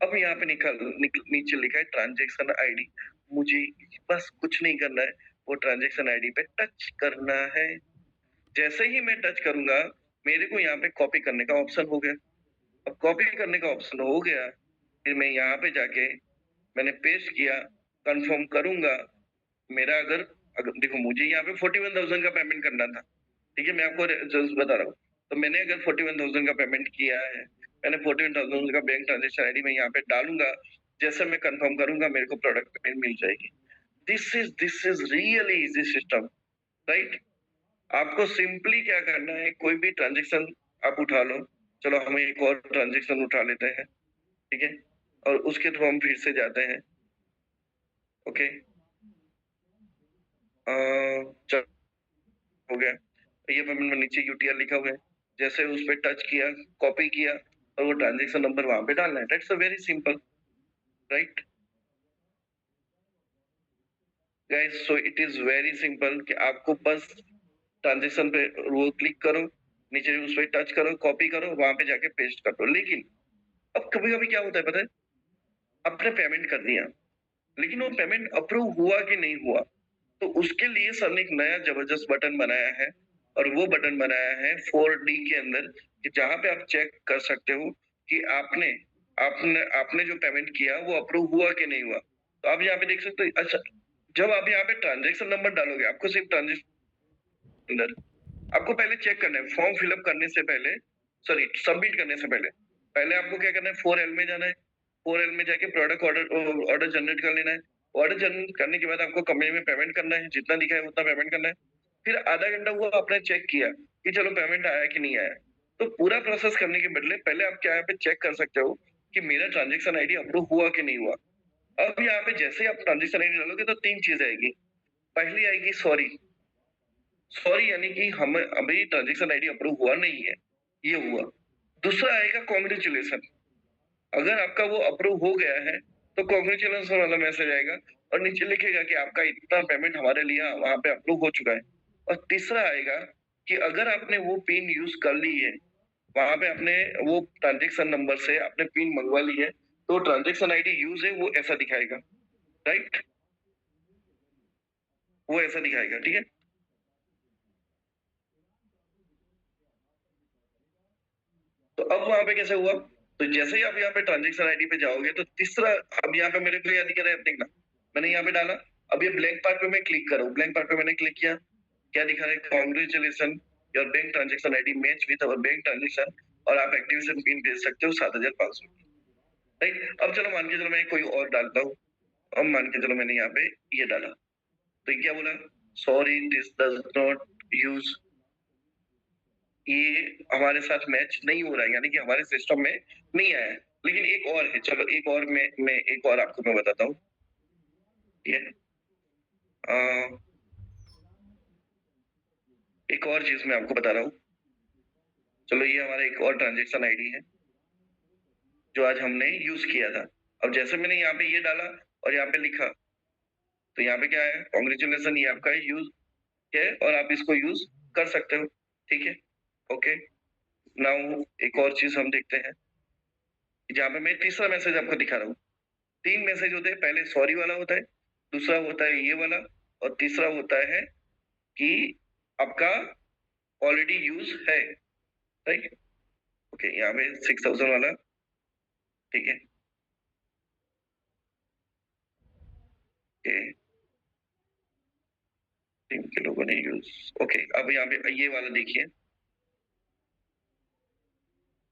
अब यहाँ पे नीचे लिखा है ट्रांजैक्शन आईडी। मुझे बस कुछ नहीं करना है, वो ट्रांजैक्शन आईडी पे टच करना है। जैसे ही मैं टच करूँगा, मेरे को यहाँ पे कॉपी करने का ऑप्शन हो गया। अब कॉपी करने का ऑप्शन हो गया, फिर मैं यहाँ पे जाके मैंने पेस्ट किया, कन्फर्म करूँगा। मेरा अगर अगर देखो मुझे यहाँ पे 41,000 का पेमेंट करना था, ठीक है? मैं आपको जस्ट बता रहा हूँ। तो मैंने अगर 41,000 का पेमेंट किया है, मैंने 41,000 का बैंक ट्रांज़ैक्शन आईडी मैं यहाँ पे डालूँगा, जैसे मैं कन्फर्म करूँगा मेरे को प्रोडक्ट पेमेंट मिल जाएगी। This is really easy system, right? आपको सिंपली क्या करना है, कोई भी ट्रांज़ैक्शन आप उठा लो। चलो हम एक और ट्रांज़ैक्शन उठा लेते हैं, ठीक है? और उसके थ्रू हम फिर से जाते हैं, ओके? अ, च हो गया। ये पेमेंट में नीचे यूटीआर लिखा हुआ है। जैसे उस पे टच किया, कॉपी किया और वो ट्रांज़ैक्शन नंबर वहाँ पे डालना है। That's a very simple, right? Guys, so it is very simple कि आपको बस ट्रांज़ैक्शन पे वो क्लिक करो, नीचे उस पे टच करो, कॉपी करो, वहाँ पे जाके पेस्ट कर दो। लेकिन अब कभी-कभी क्या होता है पता है? आपने पेमेंट कर दिया, लेकिन वो पेमेंट अप्रूव हुआ कि नहीं हुआ? तो उसके लिए सर ने एक नया ज़बरदस्त बटन बनाया है, और वो बटन बनाया है 4D के अंदर, कि जहाँ पे आप चेक कर सकते हो कि आपने आपने आपने जो पेमेंट किया वो अप्रूव हुआ कि नहीं हुआ। तो आप यहाँ पे देख सकते हो। अच्छा, जब आप यहाँ पे ट्रांज़ैक्शन नंबर डालोगे, आपको सिर्फ ट्रांज़ैक्शन अंदर आपको पहले चेक करना है, फॉर्म फिल अप करने से पहले, सॉरी सबमिट करने से पहले, पहले आपको क्या करना है, 4L में जाना है। 4L में जाके प्रोडक्ट ऑर्डर जनरेट कर लेना है। ऑर्डर जनरेट करने के बाद आपको कंपनी में पेमेंट करना है, जितना लिखा है उतना पेमेंट करना है। फिर आधा घंटा हुआ, आपने चेक किया कि चलो पेमेंट आया कि नहीं आया। तो पूरा प्रोसेस करने के बदले पहले आप क्या यहाँ पे चेक कर सकते हो कि मेरा ट्रांज़ैक्शन आईडी अप्रूव हुआ कि नहीं हुआ। अब यहाँ पे जैसे ही आप ट्रांज़ैक्शन आईडी डालोगे तो 3 चीज़ आएगी। पहली आएगी सॉरी। सॉरी यानी कि हम अभी ट्रांज़ैक्शन आईडी अप्रूव हुआ नहीं है, ये हुआ। दूसरा आएगा कांग्रेचुलेशन। अगर आपका वो अप्रूव हो गया है, तो कांग्रेचुलेशन वाला मैसेज आएगा और नीचे लिखेगा कि आपका इतना पेमेंट हमारे लिए वहाँ पे अप्रूव हो चुका है। और तीसरा आएगा कि अगर आपने वो पिन यूज़ कर ली है, वहाँ पे आपने वो ट्रांज़ैक्शन नंबर से आपने पिन मँगवा ली है, तो ट्रांज़ैक्शन आईडी यूज़ है वो ऐसा दिखाएगा, राइट? वो ऐसा दिखाएगा, ठीक है? तो अब वहाँ पे कैसे हुआ? तो जैसे ही आप यहाँ पे ट्रांज़ैक्शन आईडी पे जाओगे तो तीसरा अब यहाँ पे मेरे को क्या दिख रहा है देखना, मैंने यहाँ पे डाला, अब ये ब्लैंक पार्ट पे मैं क्लिक कर रहा हूँ, ब्लैंक पार्ट पे मैंने क्लिक किया, क्या दिखा रहा है? Congratulation your bank transaction ID match with our bank transaction और आप एक्टिवेशन पिन भेज सकते हो 7500 राइट? अब चलो मान के चलो मैं कोई और डालता हूँ, अब मान के चलो मैंने यहाँ पे ये डाला, तो ये क्या बोला? Sorry this does not use ये हमारे साथ मैच नहीं हो रहा है, यानी कि हमारे सिस्टम में नहीं आया है। लेकिन एक और है, चलो एक और मैं एक और आपको मैं बताता हूँ। ये अ, एक और चीज़ मैं आपको बता रहा हूँ। चलो ये हमारा एक और ट्रांज़ैक्शन आईडी है, जो आज हमने यूज़ किया था। अब जैसे मैंने यहाँ पे ये डाला और यहाँ पे लिखा, तो यहाँ पे क्या है? कांग्रेचुलेशन ये आपका यूज़ है और आप इसको यूज़ कर सकते हो। ठीक है? ओके। नाउ एक और चीज़ हम देखते हैं, जहाँ पे मैं तीसरा मैसेज आपको दिखा रहा हूँ। 3 मैसेज होते हैं, पहले सॉरी वाला होता है, दूसरा होता है ये वाला और तीसरा होता है कि आपका ऑलरेडी यूज़ है, राइट? ओके, यहाँ पे 6000 वाला, ठीक है? ओके, टीम के लोगों ने यूज़ ओके, अब यहाँ पे ये वाला देखिए।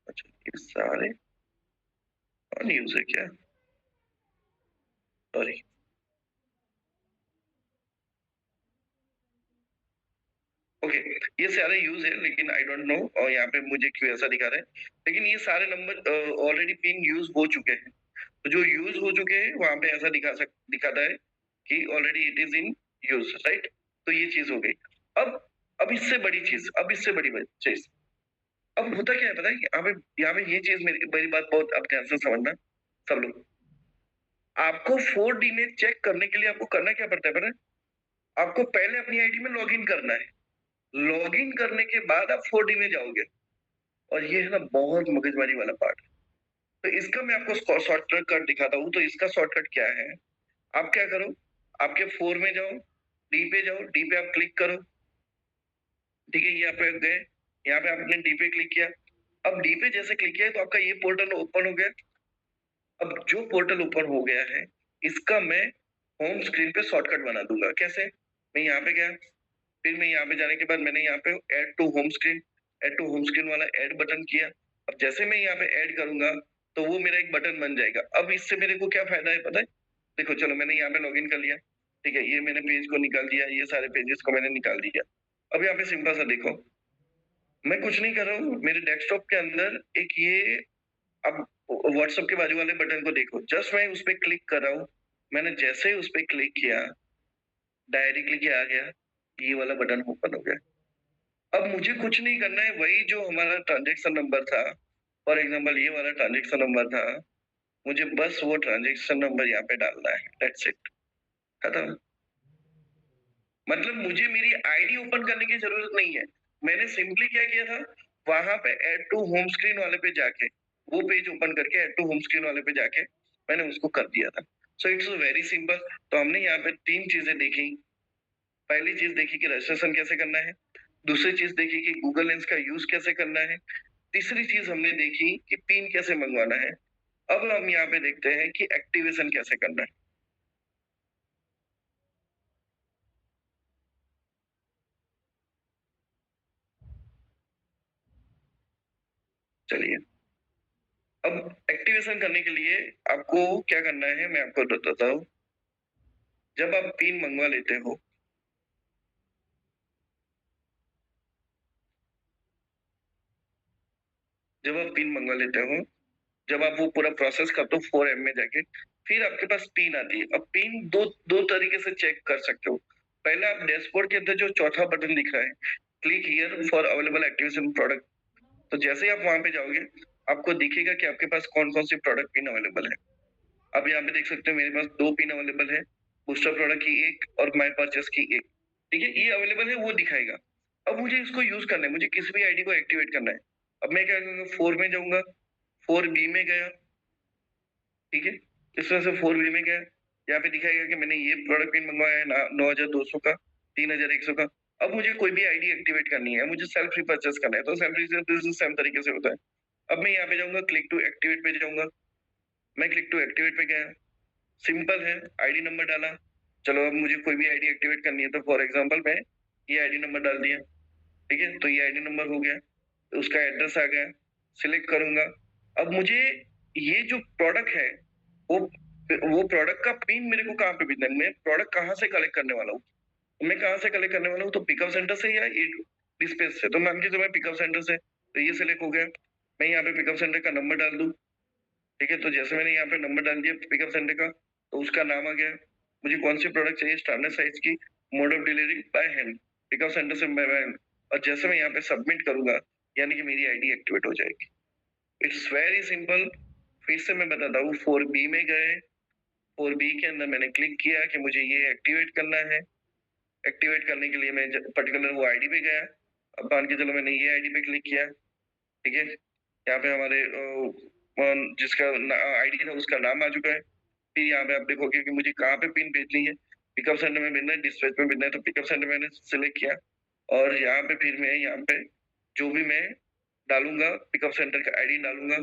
अच्छा, ये सारे अनयूज़ है क्या? सॉरी। ओके, ये सारे यूज़ है लेकिन आई डोंट नो और यहाँ पे मुझे क्यों ऐसा दिखा रहा है। लेकिन ये सारे नंबर ऑलरेडी पिन यूज़ हो चुके हैं। तो जो यूज़ हो चुके हैं वहाँ पे ऐसा दिखाता है कि already it is in use, right? तो ये चीज़ हो गई। अब अब इससे बड़ी चीज़, अब इससे बड़ी चीज़। अब होता क्या है पता है? यहाँ पे ये चीज़ मेरी मेरी बात बहुत आप ध्यान से समझना सब लोग। आपको 4D में चेक करने के लिए आपको करना क्या पड़ता है पता है? आपको पहले अपनी आईडी में लॉगिन करना है। लॉगिन करने के बाद आप 4D में जाओगे और ये है ना बहुत मगजमारी वाला पार्ट। तो इसका मैं आपको शॉर्टकट दिखाता हूँ। तो इसका शॉर्टकट क्या है? आप क्या करो, आपके 4 में जाओ, डी पे जाओ, डी पे आप क्लिक करो, ठीक है? यहाँ पे गए, यहाँ पे आपने डी पे क्लिक किया। अब डी पे जैसे क्लिक किया तो आपका ये पोर्टल ओपन हो गया। अब जो पोर्टल ओपन हो गया है, इसका मैं होम स्क्रीन पे शॉर्टकट बना दूंगा। कैसे? मैं यहाँ पे गया, फिर मैं यहाँ पे जाने के बाद मैंने यहाँ पे ऐड टू होम स्क्रीन वाला ऐड बटन किया। अब जैसे मैं यहाँ पे ऐड करूंगा तो वो मेरा एक बटन बन जाएगा। अब इससे मेरे को क्या फायदा है पता है? देखो चलो मैंने यहाँ पे लॉगिन कर लिया, ठीक है? ये मैंने पेज को निकाल दिया, ये सारे पेजेस को मैंने निकाल दिया। अब यहाँ पे सिंपल सा देखो, मैं कुछ नहीं कर रहा हूँ, मेरे डेस्कटॉप के अंदर एक ये अब व्हाट्सएप के बाजू वाले बटन को देखो, जस्ट मैं उस पे क्लिक कर रहा हूँ। मैंने जैसे ही उस पे क्लिक किया, डायरेक्टली क्या आ गया? ये वाला बटन ओपन हो गया। अब मुझे कुछ नहीं करना है, वही जो हमारा ट्रांज़ैक्शन नंबर था, फॉर एग्ज़ाम्पल ये वाला ट्रांज़ैक्शन नंबर था, मुझे बस वो ट्रांज़ैक्शन नंबर यहाँ पे डालना है, दैट्स इट, खत्म। मतलब मुझे मेरी आईडी ओपन करने की ज़रूरत नहीं है। मैंने सिंपली क्या किया था, वहाँ पे ऐड टू होम स्क्रीन वाले पे जाके, वो पेज ओपन करके ऐड टू होम स्क्रीन वाले पे जाके मैंने उसको कर दिया था। So it's very simple. तो हमने यहाँ पे 3 चीज़ें देखी। पहली चीज़ देखी कि रजिस्ट्रेशन कैसे करना है, दूसरी चीज़ देखी कि गूगल लेंस का यूज़ कैसे करना है, तीसरी चीज़ हमने देखी कि पिन कैसे मंगवाना है। अब हम यहाँ पे देखते हैं कि एक्टिवेशन कैसे करना है। चलिए, अब एक्टिवेशन करने के लिए आपको क्या करना है मैं आपको बताता हूँ। जब आप पिन मंगवा लेते हो, जब आप पिन मंगवा लेते हो, जब आप वो पूरा प्रोसेस करते हो 4M में जाके, फिर आपके पास पिन आती है। अब पिन 2 तरीके से चेक कर सकते हो। पहला आप डैशबोर्ड के अंदर जो चौथा बटन दिख रहा है, click here for available activation product, तो जैसे ही आप वहाँ पे जाओगे, आपको दिखेगा कि आपके पास कौन-कौन सी प्रोडक्ट पिन अवेलेबल है। अब यहाँ पे देख सकते हो मेरे पास 2 पिन अवेलेबल है, बूस्टर प्रोडक्ट की 1 और माय परचेज़ की 1, ठीक है? ये अवेलेबल है वो दिखाएगा। अब मुझे इसको यूज़ करना है, मुझे किसी भी आईडी को एक्टिवेट करना है। अब मैं क्या करूँगा 4 में जाऊँगा, 4B में गया, ठीक है? इस तरह से 4B में गया, यहाँ पे दिखाएगा कि मैंने ये प्रोडक्ट पिन मँगवाया है ना 9200 का, 3100 का। अब मुझे कोई भी आईडी एक्टिवेट करनी है, मुझे सेल्फ रीपर्चेज़ करना है, तो सेल्फ रीपर्चेज़ सेम तरीके से होता है। अब मैं यहाँ पे जाऊँगा, क्लिक टू एक्टिवेट पे जाऊँगा, मैं क्लिक टू एक्टिवेट पे गया, सिंपल है, आईडी नंबर डाला, चलो अब मुझे कोई भी आईडी एक्टिवेट करनी है तो फॉर एग्ज़ाम्पल मैं ये आईडी नंबर डाल दिया, ठीक है? तो ये आईडी नंबर हो गया, उसका एड्रेस आ गया, सिलेक्ट करूँगा। अब मुझे ये जो प्रोडक्ट है, वो वो प्रोडक्ट का पिन मेरे को कहाँ पे भेजना है? मैं प्रोडक्ट कहाँ से कलेक्ट करने वाला हूँ? मैं कहाँ से कलेक्ट करने वाला हूँ? तो पिकअप सेंटर से या ये डिस्पैच से? तो मान के चलो मैं पिकअप सेंटर से, तो ये सिलेक्ट हो गया। मैं यहाँ पे पिकअप सेंटर का नंबर डाल दूँ, ठीक है? तो जैसे मैंने यहाँ पे नंबर डाल दिया पिकअप सेंटर का, तो उसका नाम आ गया। मुझे कौन-सी प्रोडक्ट चाहिए स्टैंडर्ड साइज़ की, mode of delivery by hand, pickup centre से बाय हैंड, और जैसे मैं यहाँ पे सबमिट करूँगा, यानी कि मेरी आईडी एक्टिवेट हो जाएगी। It's very simple. फिर से मैं बताता हूँ, 4B में गए, 4B के अंदर मैंने क्लिक किया कि मुझे ये एक्टिवेट करना है। एक्टिवेट करने के लिए मैं पर्टिकुलर वो आईडी पे गया। अब मान के चलो मैंने ये आईडी पे क्लिक किया, ठीक है? यहाँ पे हमारे जिसका आईडी था उसका नाम आ चुका है। फिर यहाँ पे आप देखोगे कि मुझे कहाँ पे पिन भेजनी है। पिकअप सेंटर में भेजना है, डिस्पैच में भेजना है, तो पिकअप सेंटर मैंने सिलेक्ट किया और यहाँ पे फिर मैं यहाँ पे जो भी मैं डालूँगा, पिकअप सेंटर का आईडी डालूँगा।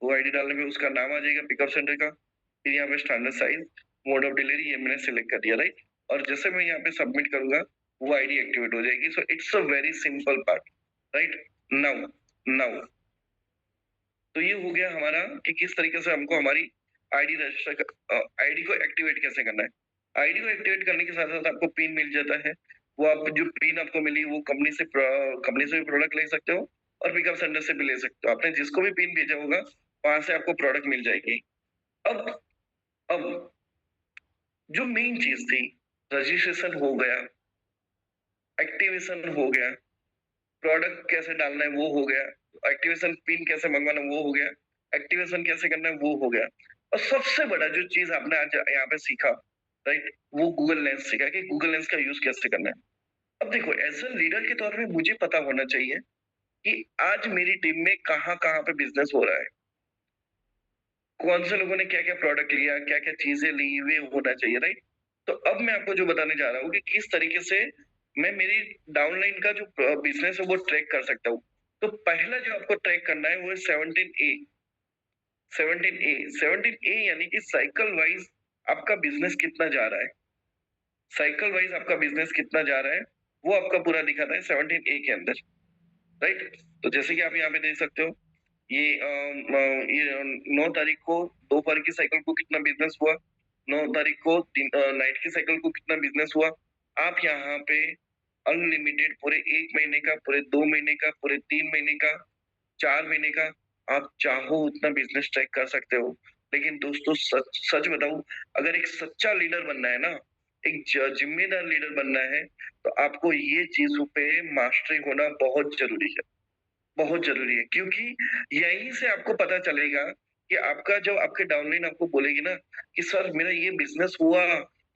वो आईडी डालने पे उसका नाम आ जाएगा पिकअप सेंटर का। फिर यहाँ पे standard size, mode of delivery ये मैंने सिलेक्ट कर दिया, राइट? और जैसे मैं यहाँ पे सबमिट करूँगा, वो आईडी एक्टिवेट हो जाएगी। So it's a very simple part, right? Now now तो ये हो गया हमारा कि किस तरीके से हमको हमारी आईडी को एक्टिवेट कैसे करना है। आईडी को एक्टिवेट करने के साथ-साथ आपको पिन मिल जाता है। वो आप जो पिन आपको मिली वो कंपनी से भी प्रोडक्ट ले सकते हो और पिकअप सेंटर से भी ले सकते हो। आपने जिसको भी पिन भेजा होगा, वहाँ से आपको प्रोडक्ट मिल जाएगी। अब अब जो मेन चीज़ थी, रजिस्ट्रेशन हो गया, एक्टिवेशन हो गया, प्रोडक्ट कैसे डालना है वो हो गया, एक्टिवेशन पिन कैसे मंगवाना है वो हो गया, एक्टिवेशन कैसे करना है वो हो गया। और सबसे बड़ा जो चीज़ आपने आज यहाँ पे सीखा, राइट? वो गूगल लेंस सीखा कि गूगल लेंस का यूज़ कैसे करना है। अब देखो एज़ अ लीडर के तौर पे मुझे पता होना चाहिए कि आज मेरी टीम में कहाँ-कहाँ पे बिज़नेस हो रहा है। कौन से लोगों ने क्या-क्या प्रोडक्ट लिया, क्या-क्या चीज़ें ली, वे होना चाहिए, राइट? तो अब मैं आपको जो बताने जा रहा हूँ कि किस तरीके से मैं मेरी डाउनलाइन का जो बिज़नेस है वो ट्रैक कर सकता हूँ। तो पहला जो आपको ट्रैक करना है वो है 17A, 17A, 17A यानी कि साइकिल वाइज़ आपका बिज़नेस कितना जा रहा है। साइकिल वाइज़ आपका बिज़नेस कितना जा रहा है, वो आपका पूरा दिखाता है 17A के अंदर, राइट? तो जैसे कि आप यहाँ पे देख सकते हो, ये ये 9 तारीख को दोपहर की साइकिल को कितना बिज़नेस हुआ, 9 तारीख को नाइट की साइकिल को कितना बिज़नेस हुआ। आप यहाँ पे अनलिमिटेड पूरे 1 महीने का, पूरे 2 महीने का, पूरे 3 महीने का, 4 महीने का, आप चाहो उतना बिज़नेस ट्रैक कर सकते हो। लेकिन दोस्तों सच सच बताऊँ, अगर एक सच्चा लीडर बनना है ना, एक ज़िम्मेदार लीडर बनना है, तो आपको ये चीज़ों पे मास्टरी होना बहुत ज़रूरी है। बहुत ज़रूरी है क्योंकि यहीं से आपको पता चलेगा कि आपका जब आपके डाउनलाइन आपको बोलेगी ना कि सर मेरा ये बिज़नेस हुआ,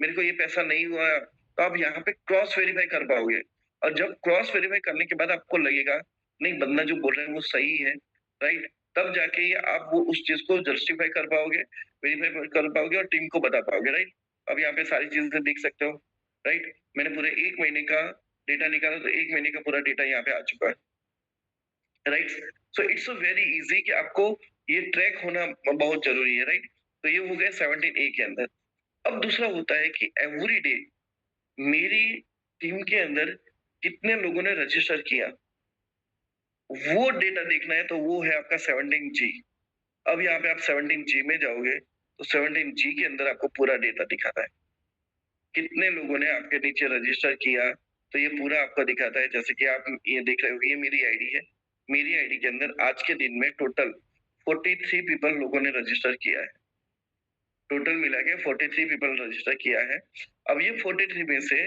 मेरे को ये पैसा नहीं हुआ, तो आप यहाँ पे क्रॉस वेरीफाई कर पाओगे। और जब क्रॉस वेरीफाई करने के बाद आपको लगेगा, नहीं बंदा जो बोल रहा है वो सही है, राइट? तब जाके ये आप वो उस चीज़ को जस्टिफाई कर पाओगे, वेरीफाई कर पाओगे और टीम को बता पाओगे, राइट? अब यहाँ पे सारी चीज़ें देख सकते हो, राइट? मैंने पूरे 1 महीने का डेटा निकाला तो 1 महीने का पूरा डेटा यहाँ पे आ चुका है। Right? So it's a very easy कि आपको ये ट्रैक होना बहुत ज़रूरी है, राइट? तो ये हो गया 17A के अंदर। अब दूसरा होता है कि एवरी डे मेरी टीम के अंदर कितने लोगों ने रजिस्टर किया, वो डेटा देखना है तो वो है आपका 17G। अब यहाँ पे आप 17G में जाओगे, तो 17G के अंदर आपको पूरा डेटा दिखाता है। कितने लोगों ने आपके नीचे रजिस्टर किया, तो ये पूरा आपको दिखाता है। जैसे कि आप ये देख रहे हो, ये मेरी आईडी है। मेरी आईडी के अंदर आज के दिन में टोटल 43 पीपल लोगों ने रजिस्टर किया है। टोटल मिला के 43 पीपल रजिस्टर किया है। अब ये 43 में से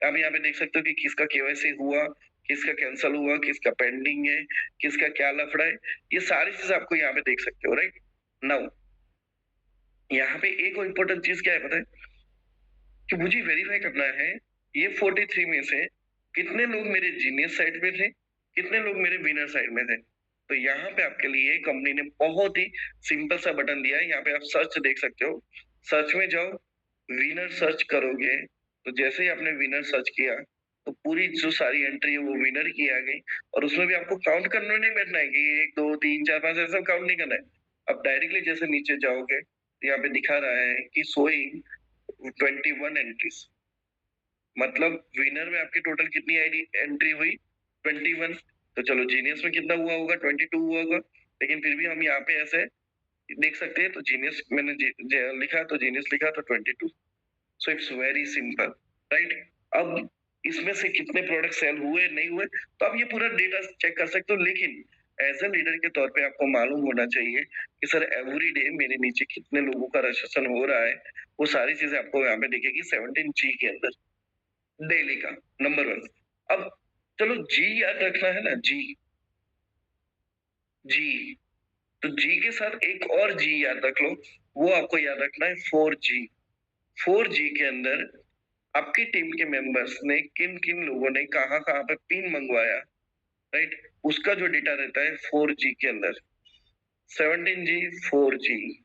आप यहाँ पे देख सकते हो कि किसका केवाईसी हुआ, किसका कैंसल हुआ, किसका पेंडिंग है, किसका क्या लफड़ा है। ये सारी चीज़ आपको यहाँ पे देख सकते हो, राइट? नाउ यहाँ पे एक और इम्पोर्टेंट चीज़ क्या है पता है? कि मुझे वेरीफाई करना है, ये 43 में से कितने लोग मेरे जीनियस साइड में थे, कितने लोग मेरे विनर साइड में थे। तो यहाँ पे आपके लिए कंपनी ने बहुत ही सिंपल सा बटन दिया है, यहाँ पे आप सर्च देख सकते हो। सर्च में जाओ, विनर सर्च करोगे, तो जैसे ही आपने विनर सर्च किया, तो पूरी जो सारी एंट्री है वो विनर की आ गई और उसमें भी आपको काउंट करने नहीं बैठना है कि 1, 2, 3, 4, 5 ऐसा काउंट नहीं करना है। आप डायरेक्टली जैसे नीचे जाओगे, तो यहाँ पे दिखा रहा है कि शोइंग 21 एंट्रीज, मतलब विनर में आपकी टोटल कितनी आईडी एंट्री हुई 21। तो चलो जीनियस में कितना हुआ होगा 22 हुआ होगा, लेकिन फिर भी हम यहाँ पे ऐसे देख सकते हैं। तो जीनियस मैंने लिखा तो जीनियस लिखा तो 22। So it's very simple, right? अब इसमें से कितने प्रोडक्ट सेल हुए नहीं हुए, तो आप ये पूरा डेटा चेक कर सकते हो, लेकिन एज अ लीडर के तौर पे आपको मालूम होना चाहिए कि सर एवरी डे मेरे नीचे कितने लोगों का रजिस्ट्रेशन हो रहा है। वो सारी चीजें आपको यहाँ पे दिखेगी 17 जी के अंदर, डेली का, नंबर वन। अब चलो जी याद रखना है ना, जी, जी, तो जी के साथ एक और जी याद रख लो, वो आपको याद रखना है 4G। 4G के अंदर आपकी टीम के मेंबर्स ने किन किन लोगों ने कहाँ कहाँ पे पिन मंगवाया, राइट? उसका जो डेटा रहता है 4G के अंदर। 17G, 4G,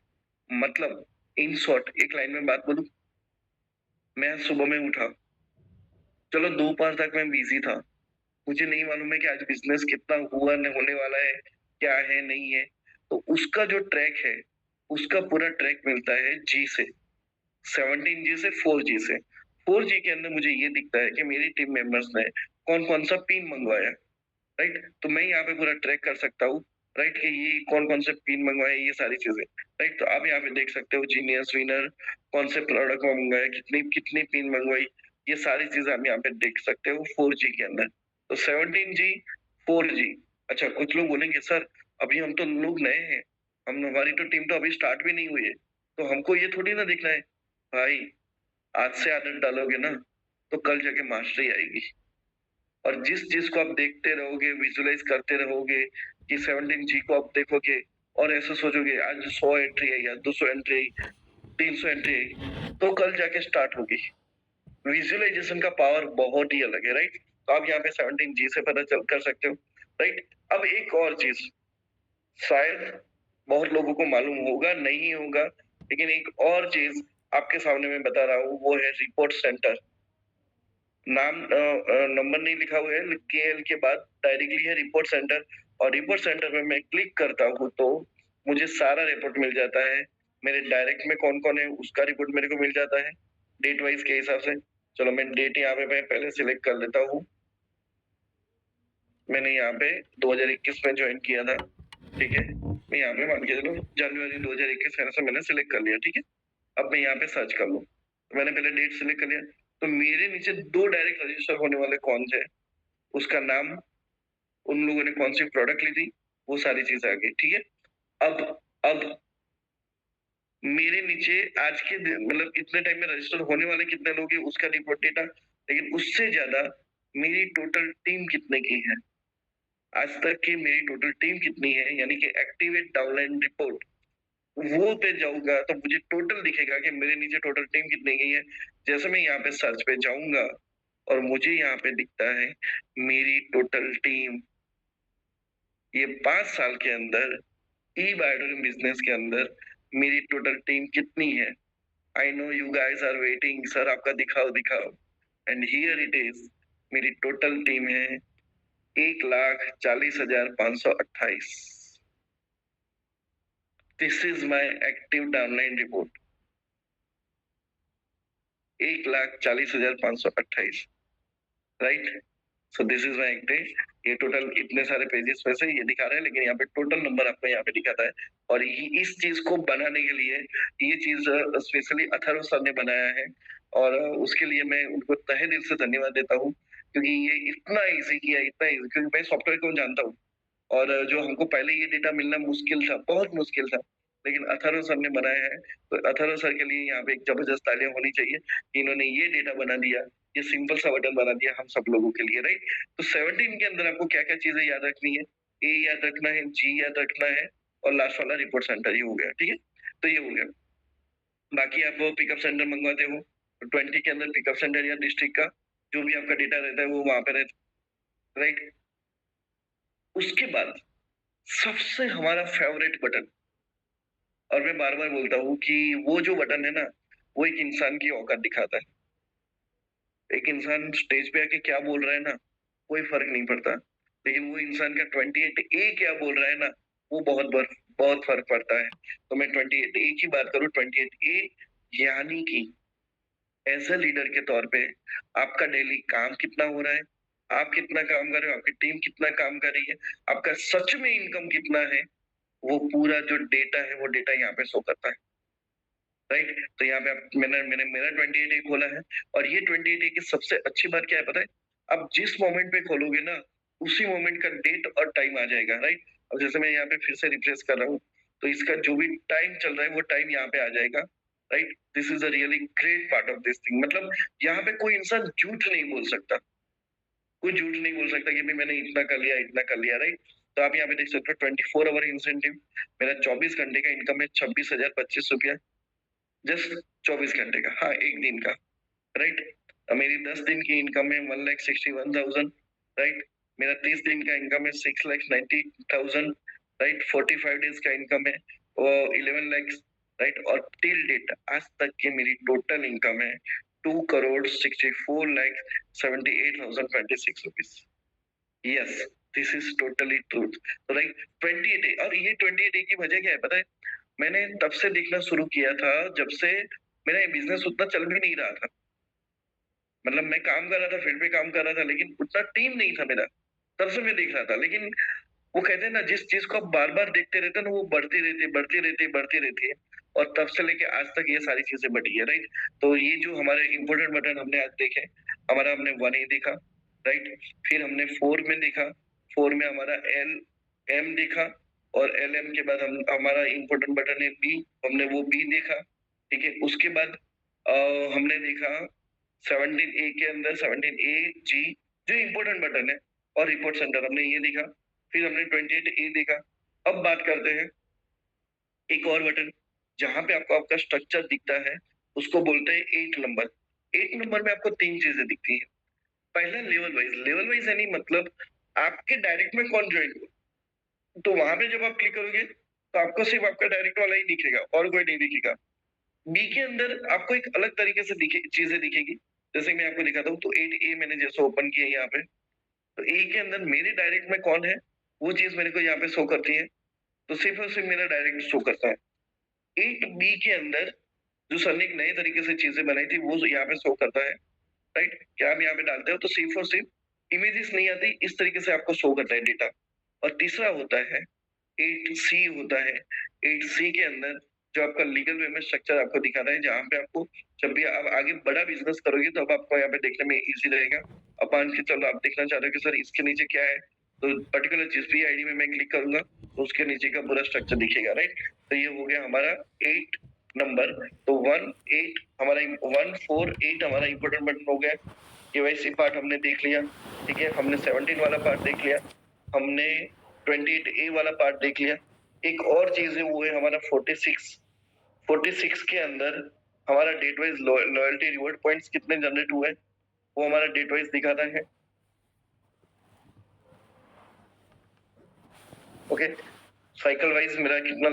मतलब इन शॉर्ट एक लाइन में बात बोलूं, मैं सुबह में उठा, चलो दोपहर तक मैं बिजी था, मुझे नहीं मालूम है कि आज बिजनेस कितना हुआ होने वाला है, क्या है नहीं है। तो उसका जो ट्रैक है, उसका पूरा ट्रैक मिलता है जी से, 17G से 4G से। 4G के अंदर मुझे ये दिखता है कि मेरी टीम मेंबर्स ने कौन कौन सा पिन मंगवाया, राइट? तो मैं यहाँ पे पूरा ट्रैक कर सकता हूँ, राइट, कि ये कौन कौन से पिन मंगवाए, ये सारी चीजें, राइट? तो आप यहाँ पे देख सकते हो जीनियस विनर कौन से प्रोडक्ट में मंगवाया, कितनी कितनी पिन मंगवाई, ये सारी चीजें आप यहाँ पे देख सकते हो 4G के अंदर। तो 17G, 4G। अच्छा, कुछ लोग बोलेंगे सर अभी हम तो लोग नए हैं, हम हमारी तो टीम तो अभी स्टार्ट भी नहीं हुई है, तो हमको ये थोड़ी ना दिखना है। भाई, आज से आदत डालोगे ना, तो कल जाके मास्टरी आएगी। और जिस चीज को आप देखते रहोगे, विजुअलाइज करते रहोगे कि 17G को आप देखोगे और ऐसे सोचोगे आज 100 एंट्री आई, आज 200 एंट्री आई, 300 एंट्री आई, तो कल जाके स्टार्ट होगी। विजुअलाइजेशन का पावर बहुत ही अलग है, राइट? तो आप यहाँ पे 17G से पता चल कर सकते हो, राइट? अब एक और चीज शायद बहुत लोगों को मालूम होगा नहीं होगा, लेकिन एक और चीज आपके सामने मैं बता रहा हूँ, वो है रिपोर्ट सेंटर। नाम नंबर नहीं लिखा हुआ है, केएल के बाद डायरेक्टली है रिपोर्ट सेंटर। और रिपोर्ट सेंटर में मैं क्लिक करता हूँ तो मुझे सारा रिपोर्ट मिल जाता है। मेरे डायरेक्ट में कौन कौन है उसका रिपोर्ट मेरे को मिल जाता है डेट वाइज के हिसाब से। चलो मैं डेट यहाँ पे मैं पहले सिलेक्ट कर लेता हूँ। मैंने यहाँ पे 2021 में ज्वाइन किया था, ठीक है? मैं यहाँ पे मान के चलो जनवरी 2021 ऐसा मैंने सिलेक्ट कर लिया, ठीक है? अब मैं यहाँ पे सर्च कर लूँ, मैंने पहले डेट सिलेक्ट कर लिया, तो मेरे नीचे दो डायरेक्ट रजिस्टर होने वाले कौन थे, उसका नाम, उन लोगों ने कौन सी प्रोडक्ट ली थी, वो सारी चीजें आ गई, ठीक है? अब मेरे नीचे आज के मतलब इतने टाइम में रजिस्टर होने वाले कितने लोग हैं उसका रिपोर्ट डेटा, लेकिन उससे ज्यादा मेरी टोटल टीम कितने की है, आज तक की मेरी टोटल टीम कितनी है, यानी कि एक्टिवेट डाउनलाइन रिपोर्ट, वो पे जाऊंगा तो मुझे टोटल दिखेगा कि मेरे नीचे टोटल टीम कितनी की है। जैसे मैं यहाँ पे सर्च पे जाऊंगा और मुझे यहाँ पे दिखता है मेरी टोटल टीम, ये 5 साल के अंदर ई बायोडोरिंग बिजनेस के अंदर मेरी टोटल टीम कितनी है। I know you guys are waiting, sir आपका दिखाओ दिखाओ, एंड हियर इट इज। मेरी टोटल टीम है 1,40,528। This is my active downline report, 1,40,528, right? So this is my active. ये टोटल इतने सारे पेजेस में से ये दिखा रहा है, लेकिन यहाँ पे टोटल नंबर आपको यहाँ पे दिखाता है। और इस चीज को बनाने के लिए ये चीज स्पेशली अथर्व सर ने बनाया है, और उसके लिए मैं उनको तहे दिल से धन्यवाद देता हूँ, क्योंकि ये इतना इजी किया, इतना इजी, क्योंकि मैं सॉफ्टवेयर को जानता हूँ और जो हमको पहले ये डेटा मिलना मुश्किल था, बहुत मुश्किल था, लेकिन अथर्व सर ने बनाया है। तो अथर्व सर के लिए यहाँ पे एक जबरदस्त तालियां होनी चाहिए कि इन्होंने ये डेटा बना दिया, ये सिंपल सा बटन बना दिया हम सब लोगों के लिए, राइट? तो 17 के अंदर आपको क्या क्या चीजें याद रखनी है, ए याद रखना है, जी याद रखना है, और लास्ट वाला रिपोर्ट सेंटर, ये हो गया, ठीक है? तो ये हो गया। बाकी आप वो पिकअप सेंटर मंगवाते हो, तो 20 के अंदर पिकअप सेंटर या डिस्ट्रिक्ट का जो भी आपका डेटा रहता है वो वहाँ पे रहता है, राइट? उसके बाद सबसे हमारा फेवरेट बटन, और मैं बार-बार बोलता हूँ कि वो जो बटन है ना, वो एक इंसान की औकात दिखाता है। एक इंसान स्टेज पे आके क्या बोल रहा है ना, कोई फ़र्क नहीं पड़ता। लेकिन वो इंसान का 28 ए क्या बोल रहा है ना, वो बहुत फ़र्क पड़ता है। तो मैं 28 ए की बात करूँ, 28 ए यानी कि एज़ अ लीडर के तौर पे आपका डेली काम कितना हो रहा है, आप कितना काम कर रहे हो, आपकी टीम कितना काम कर रही है, आपका सच में इनकम कितना है, वो पूरा जो डेटा है, वो डेटा यहाँ पे शो करता है। राइट? तो यहाँ पे आप मैंने मैंने मेरा 28 ए खोला है, और ये 28 ए की सबसे अच्छी बात क्या है पता है? आप जिस मोमेंट पे खोलोगे ना, उसी मोमेंट का डेट और टाइम आ जाएगा, राइट? अब जैसे मैं यहाँ पे फिर से रिफ्रेश कर रहा हूँ, तो इसका जो भी टाइम चल रहा है वो टाइम यहाँ पे आ जाएगा, right? This is a really great part of this thing, मतलब यहाँ पे कोई इंसान झूठ नहीं बोल सकता। कोई झूठ नहीं बोल सकता कि भई मैंने इतना कर लिया, राइट? तो आप यहाँ पे देख सकते हो 24 आवर इंसेंटिव, मेरा 24 घंटे का इनकम है ₹26,025, जस्ट 24 घंटे का, हाँ, 1 दिन का, राइट? मेरी 10 दिन की इनकम है 1,61,000, राइट? मेरा 30 दिन का इनकम है 6,90,000, राइट? 45 डेज़ का इनकम है 11 लाख, राइट? और टिल डेट आज तक की मेरी टोटल इनकम है 2,64,78,026 rupees. Yes, this is totally truth. तो राइट 28 डे, और ये 28 डे की वजह क्या है पता है? मैंने तब से देखना शुरू किया था जब से मेरा ये बिज़नेस उतना चल भी नहीं रहा था। मतलब मैं काम कर रहा था, फील्ड पे काम कर रहा था, लेकिन उतना टीम नहीं था मेरा। तब से मैं देख रहा था, लेकिन वो कहते हैं ना, जिस चीज़ को आप बार-बार देखते रहते हैं ना, वो बढ़ती रहती है, बढ़ती रहती है, बढ़ती रहती है, और तब से लेके आज तक ये सारी चीज़ें बढ़ी है, राइट? तो ये जो हमारे इम्पोर्टेंट बटन हमने आज देखे, हमारा हमने 1 ए देखा, राइट? फिर हमने 4 में देखा, 4 में हमारा एल, एम देखा, और एलएम के बाद हम हमारा इम्पोर्टेंट बटन है बी, हमने वो बी देखा, ठीक है? उसके बाद अ, हमने देखा 17 ए के अंदर 17 ए, जी, जो इम्पोर्टेंट बटन है, और रिपोर्ट सेंटर हमने ये देखा। फिर हमने 28 ए देखा। अब बात करते हैं एक और बटन, जहाँ पे आपको आपका स्ट्रक्चर दिखता है, उसको बोलते हैं 8 नंबर। 8 नंबर में आपको 3 चीज़ें दिखती हैं। पहला लेवल वाइज़ यानी मतलब आपके डायरेक्ट में कौन जॉइन हुआ। तो वहाँ पे जब आप क्लिक करोगे, तो आपको सिर्फ़ आपका डायरेक्ट वाला ही दिखेगा, और कोई नहीं दिखेगा। बी के अंदर आपको एक अलग तरीके से चीज़ें दिखेगी। जैसे मैं आपको दिखाता हूँ, तो 8 ए मैंने जैसे ओपन किया यहाँ पे, तो ए के अंदर मेरे डायरेक्ट में कौन है, वो चीज़ मेरे को यहाँ पे शो करती है। तो सिर्फ़ और सिर्फ़ मेरा डायरेक्ट शो करता है। 8 बी के अंदर जो सर ने एक नए तरीके से चीज़ें बनाई थी, वो यहाँ पे शो करता है, राइट? क्या आप यहाँ पे डालते हो, तो सिर्फ़ और सिर्फ़ इमेजेस नहीं आती, इस तरीके से आपको शो करता है डेटा। और तीसरा होता है 8 सी होता है। 8 सी के अंदर जो आपका लीगल वे में स्ट्रक्चर आपको दिखाता है, जहाँ पे आपको जब भी आप आगे बड़ा बिज़नेस करोगे, तो अब आपको यहाँ पे देखने में ईज़ी रहेगा। अब मान के चलो आप देखना चाह रहे हो कि सर इसके नीचे क्या है, तो पर्टिकुलर जिस भी आईडी में मैं क्लिक करूँगा, तो उसके नीचे का पूरा स्ट्रक्चर दिखेगा, राइट? तो ये हो गया हमारा 8 नंबर। तो 1 8 हमारा 1 4 8 हमारा इम्पोर्टेंट बटन हो गया। केवाईसी पार्ट हमने देख लिया, ठीक है? हमने 17 वाला पार्ट देख लिया, हमने 28 ए वाला पार्ट देख लिया। एक और चीज़ है, वो है हमारा 46। 46 के अंदर हमारा date wise loyalty reward points कितने जनरेट हुए, वो हमारा डेट वाइज़ दिखाता है। ओके? साइकिल वाइज़ मेरा कितना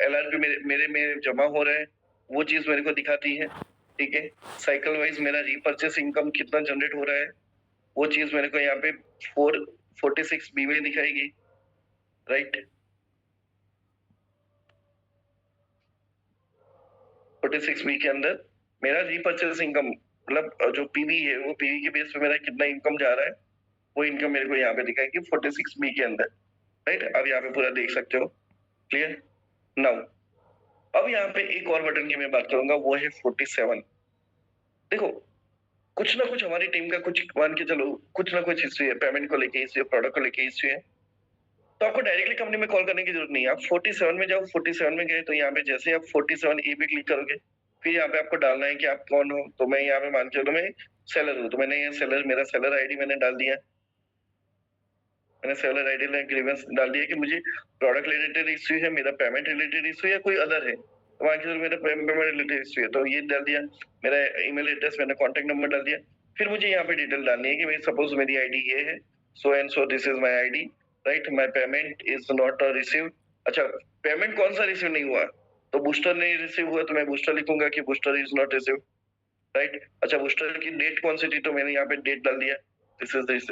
एलआरपी मेरे मेरे में जमा हो रहा है, वो चीज़ मेरे को दिखाती है, ठीक है? साइकिल वाइज़ मेरा रीपर्चेस इनकम कितना जनरेट हो रहा है, वो चीज़ मेरे को यहाँ पे 4 46 बी में दिखाएगी, राइट? 46 वीक के अंदर मेरा रीपर्चेस इनकम, मतलब जो पीवी है, वो पीवी के बेस पे मेरा कितना इनकम जा रहा है, वो इनकम मेरे को यहाँ पे दिखाएगी 46 बी के अंदर, राइट? अब यहाँ पे पूरा देख सकते हो, क्लियर? नाउ अब यहाँ पे एक और बटन की मैं बात करूंगा, वो है 47। देखो, कुछ ना कुछ हमारी टीम का कुछ मान के चलो, कुछ ना कुछ इश्यू है, पेमेंट को लेके इश्यू है, प्रोडक्ट को लेके इश्यू है, तो आपको डायरेक्टली कंपनी में कॉल करने की जरूरत नहीं है। आप 47 में जाओ, 47 में गए, तो यहाँ पे जैसे आप 47 ए पे क्लिक करोगे, फिर यहाँ पे आपको डालना है कि आप कौन हो। तो मैं यहाँ पे मान के चलो मैं सेलर हूँ, तो मैंने ये सेलर, मेरा सेलर आईडी मैंने डाल दिया। मैंने सेलर आईडी में ग्रीवेंस डाल दिया कि मुझे प्रोडक्ट रिलेटेड इश्यू है, मेरा पेमेंट रिलेटेड इश्यू है, या कोई अदर है। वहाँ की मेरा पेमेंट डिटेल हिस्ट्री है, तो ये डाल दिया, मेरा ईमेल एड्रेस, मैंने कॉन्टैक्ट नंबर डाल दिया। फिर मुझे यहाँ पे डिटेल डालनी है कि भाई सपोज़ मेरी आईडी ये है, so and so this is my ID, right? My payment is not received. अच्छा, पेमेंट कौन-सा रिसीव नहीं हुआ? तो बूस्टर नहीं रिसीव हुआ, तो मैं बूस्टर लिखूँगा कि booster is not received, right? अच्छा, बूस्टर की डेट कौन-सी थी? तो मैंने यहाँ पे डेट डाल दिया, दिस इज़ दिस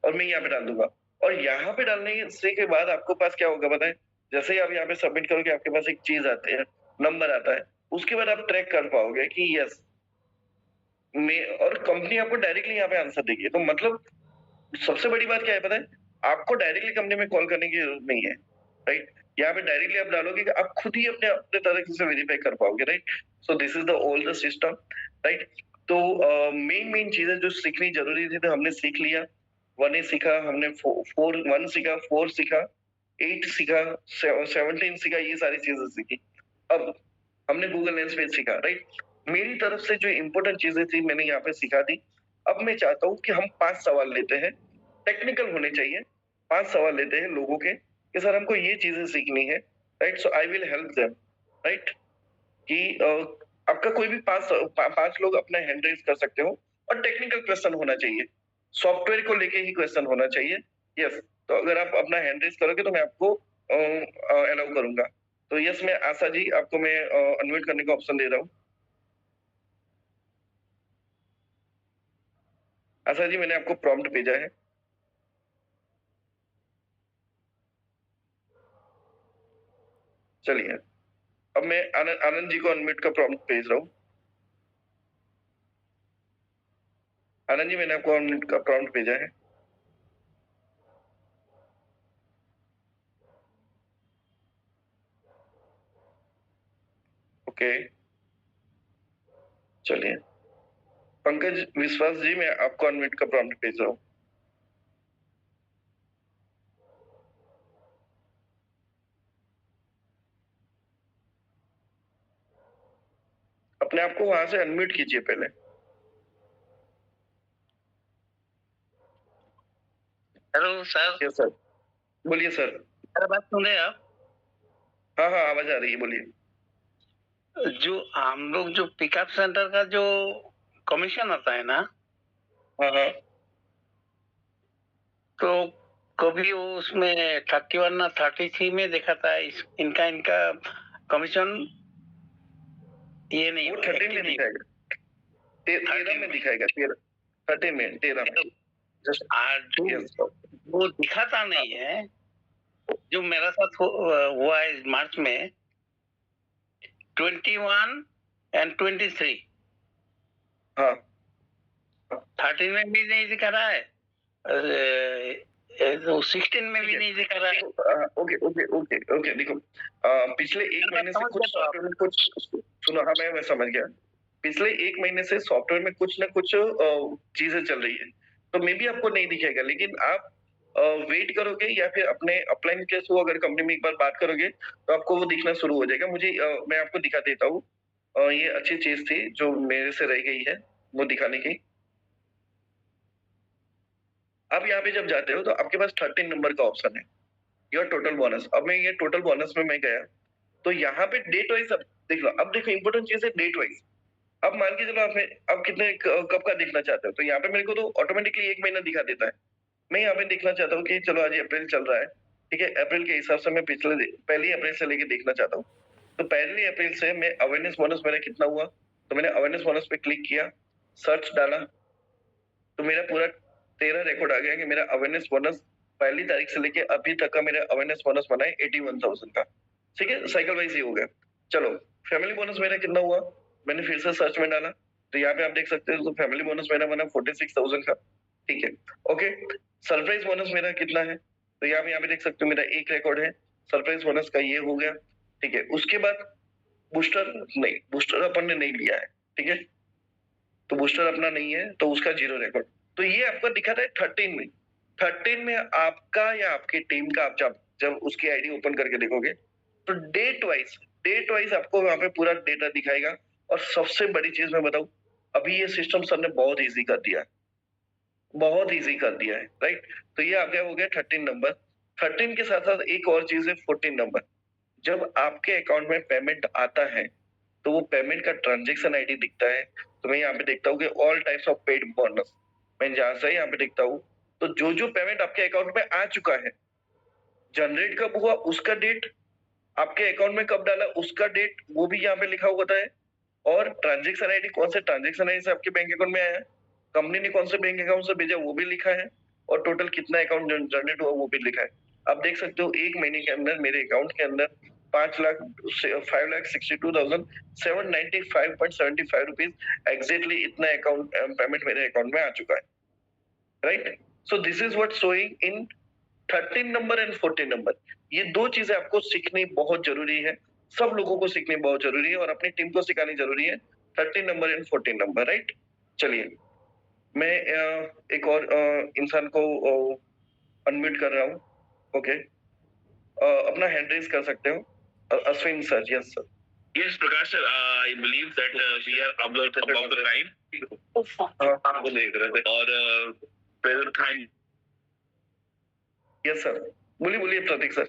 और मैं यहाँ पे डाल दूँगा। और यहाँ पे डालने से के बाद आपके पास क्या होगा पता है? जैसे ही आप यहाँ पे सबमिट करोगे, आपके पास एक चीज़ आती है, नंबर आता है। उसके बाद आप ट्रैक कर पाओगे कि यस, मैं और कंपनी आपको डायरेक्टली यहाँ पे आंसर देगी। तो मतलब सबसे बड़ी बात क्या है पता है? आपको डायरेक्टली कंपनी में कॉल करने की ज़रूरत नहीं है, राइट? यहाँ पे डायरेक्टली आप डालोगे कि आप खुद ही अपने अपने तरीके से वेरीफाई कर पाओगे, right? So this is the all the system, right? तो मेन चीज़ें जो सीखनी ज़रूरी थी, तो हमने सीख लिया। 1A सीखा हमने, 1 सीखा, 4 सीखा, 8 सीखा, 17 सीखा, ये सारी चीज़ें सीखी। अब हमने गूगल लेंस पेज सीखा, राइट? मेरी तरफ से जो इम्पोर्टेंट चीज़ें थी मैंने यहाँ पे सिखा दी। अब मैं चाहता हूँ कि हम 5 सवाल लेते हैं, टेक्निकल होने चाहिए। 5 सवाल लेते हैं लोगों के कि सर हमको ये चीज़ें सीखनी है, right? So I will help them, right? कि आपका कोई भी 5 लोग अपना हैंड रेज़ कर सकते हो और टेक्निकल क्वेश्चन होना चाहिए। सॉफ्टवेयर को लेके ही क्वेश्चन होना चाहिए। यस, तो अगर आप अपना हैंड रेज़ करोगे तो मैं आपको अलाउ करूँगा। तो यस, मैं आशा जी आपको मैं अनम्यूट करने का ऑप्शन दे रहा हूँ। आशा जी, मैंने आपको प्रॉम्प्ट भेजा है। चलिए, अब मैं आनंद जी को अनम्यूट का प्रॉम्प्ट भेज रहा हूँ। आनंद जी, मैंने आपको अनम्यूट का प्रॉम्प्ट भेजा है। ओके, चलिए। पंकज विश्वास जी, मैं आपको अनम्यूट का प्रॉम्प्ट भेज रहा हूँ। अपने आप को वहाँ से अनम्यूट कीजिए पहले। Hello sir. यस सर, बोलिए सर। मेरा बात सुन रहे हैं आप? हाँ, हाँ, आवाज़ आ रही है, बोलिए। जो हम लोग जो पिकअप सेंटर का जो कमीशन आता है ना, हाँ, हाँ। तो कभी वो उसमें 31 ना 33 में देखा था, इनका इनका कमीशन ये नहीं वो हुआ, 13 एक्टिव में नहीं दिखाएगा, 13 में दिखाएगा, 13 में, 13 में। जस्ट हुआ। जो यस। वो दिखाता नहीं है, जो मेरा साथ हुआ है मार्च में 21 एंड 23, हाँ। 13 में भी नहीं दिखा रहा है, तो 16 में भी नहीं दिखा रहा है। ओके, ओके, ओके, ओके, देखो, पिछले 1 मेरा बात महीने से समझ कुछ गए तो आप? सॉफ्टवेयर में कुछ सुनो, हाँ, मैं समझ गया। पिछले 1 महीने से सॉफ्टवेयर में कुछ ना कुछ चीज़ें चल रही है, तो मे बी आपको नहीं दिखेगा, लेकिन आप वेट करोगे या फिर अपने अपलाइन के थ्रू अगर कंपनी में एक बार बात करोगे, तो आपको वो दिखना शुरू हो जाएगा। मुझे मैं आपको दिखा देता हूँ। ये अच्छी चीज़ थी जो मेरे से रह गई है, वो दिखाने की। आप यहाँ पे जब जाते हो तो आपके पास 13 नंबर का ऑप्शन है, योर टोटल बोनस। अब मैं ये टोटल बोनस में मैं गया, तो यहाँ पे डेट वाइज अब देख लो। अब देखो, इंपॉर्टेंट चीज़ है डेट वाइज। अब मान के चलो आपने अब कितने कब का देखना चाहते हो, तो यहाँ पे मेरे को तो ऑटोमेटिकली 1 महीना दिखा देता है। मैं यहाँ पे देखना चाहता हूँ कि चलो आज अप्रैल चल रहा है, ठीक है? अप्रैल के हिसाब से मैं पहली अप्रैल से लेके देखना चाहता हूँ। तो पहली अप्रैल से मैं अवेयरनेस बोनस मेरा कितना हुआ, तो मैंने अवेयरनेस बोनस पे क्लिक किया, सर्च डाला, तो मेरा पूरा 13 रिकॉर्ड आ गया कि मेरा अवेयरनेस बोनस पहली तारीख से लेके अभी तक का मेरा अवेयरनेस बोनस बना है 81,000 का। ठीक है? साइकिल वाइज ही हो गया। चलो, फैमिली बोनस मेरा कितना हुआ? मैंने फिर से सर्च में डाला, तो यहाँ पे आप देख सकते हो, तो फैमिली बोनस मेरा बना 46,000 का। ठीक है? ओके। सरप्राइज़ बोनस मेरा कितना है? तो यहाँ पे देख सकते हो, मेरा 1 रिकॉर्ड है। सरप्राइज़ बोनस का ये हो गया। ठीक है? उसके बाद बूस्टर नहीं, बूस्टर अपन ने नहीं लिया है। ठीक है? तो बूस्टर अपना नहीं है, तो उसका 0 रिकॉर्ड। तो ये आपको दिखा रहा है 13 में। 13 में आपका या आपकी टीम का, आप जब जब उसकी आईडी ओपन करके देखोगे, तो डेट वाइज आपको वहाँ पे पूरा डेटा दिखाएगा। और सबसे बड़ी चीज़ मैं बताऊँ, अभी ये सिस्टम सर ने बहुत ईज़ी कर दिया है, बहुत ईज़ी कर दिया है, राइट? तो ये आपका हो गया 13 नंबर। 13 के साथ-साथ एक और चीज़ है 14 नंबर। जब आपके अकाउंट में पेमेंट आता है, तो वो पेमेंट का ट्रांज़ैक्शन आईडी दिखता है, तो मैं यहाँ पे देखता हूँ कि all types of paid bonus. मैं जहाँ से यहाँ पे देखता हूँ, तो जो-जो पेमेंट आपके अकाउंट में आ चुका है, जनरेट कब हुआ उसका डेट, आपके अकाउंट में कब डाला उसका डेट, वो भी यहाँ पे लिखा होता है और ट्रांज़ैक्शन आईडी कौन से ट्रांज़ैक्शन आईडी से आपके बैंक अकाउंट में आया है, कंपनी ने कौन से बैंक अकाउंट से भेजा वो भी लिखा है और टोटल कितना अकाउंट जनरेट हुआ वो भी लिखा है। आप देख सकते हो 1 महीने के अंदर मेरे अकाउंट के अंदर 5 लाख से 5,62,795.75 रुपीस एग्जैक्टली इतना अकाउंट पेमेंट मेरे अकाउंट में आ चुका है, right? So this is what showing in 13 number and 14 number. ये 2 चीजें आपको सीखनी बहुत जरूरी है। सब लोगों को सीखनी बहुत जरूरी है और अपनी टीम को सिखानी जरूरी है। 13 नंबर एंड 14 नंबर, राइट? चलिए, मैं एक और इंसान को अनम्यूट कर रहा हूँ। ओके, अपना हैंड रेज कर सकते हो। Ashwin sir, yes sir. Yes, Prakash sir, I believe that we are above the time. हाँ, आपको देख रहे थे और present time. Yes sir. बोलिए प्रतीक sir.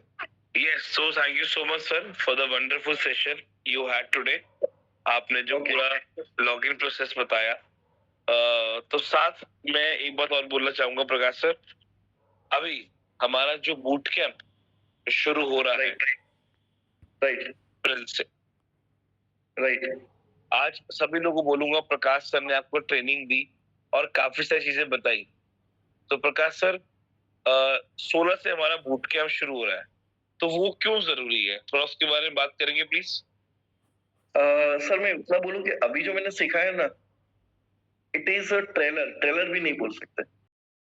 Yes, so thank you so much sir for the wonderful session you had today. आपने जो Okay. पूरा लॉगिन प्रोसेस बताया, तो साथ मैं एक बात और बोलना चाहूंगा प्रकाश सर, अभी हमारा जो बूट कैंप शुरू हो रहा है राइट अप्रैल से, राइट आज सभी लोगों को बोलूंगा प्रकाश सर ने आपको ट्रेनिंग दी और काफी सारी चीजें बताई। तो प्रकाश सर, 16 से हमारा बूट कैंप शुरू हो रहा है, तो वो क्यों जरूरी है, थोड़ा उसके बारे में बात करेंगे प्लीज। सर मैं इतना बोलूं कि अभी जो मैंने सीखा है ना, इट इज अ ट्रेलर भी नहीं बोल सकते।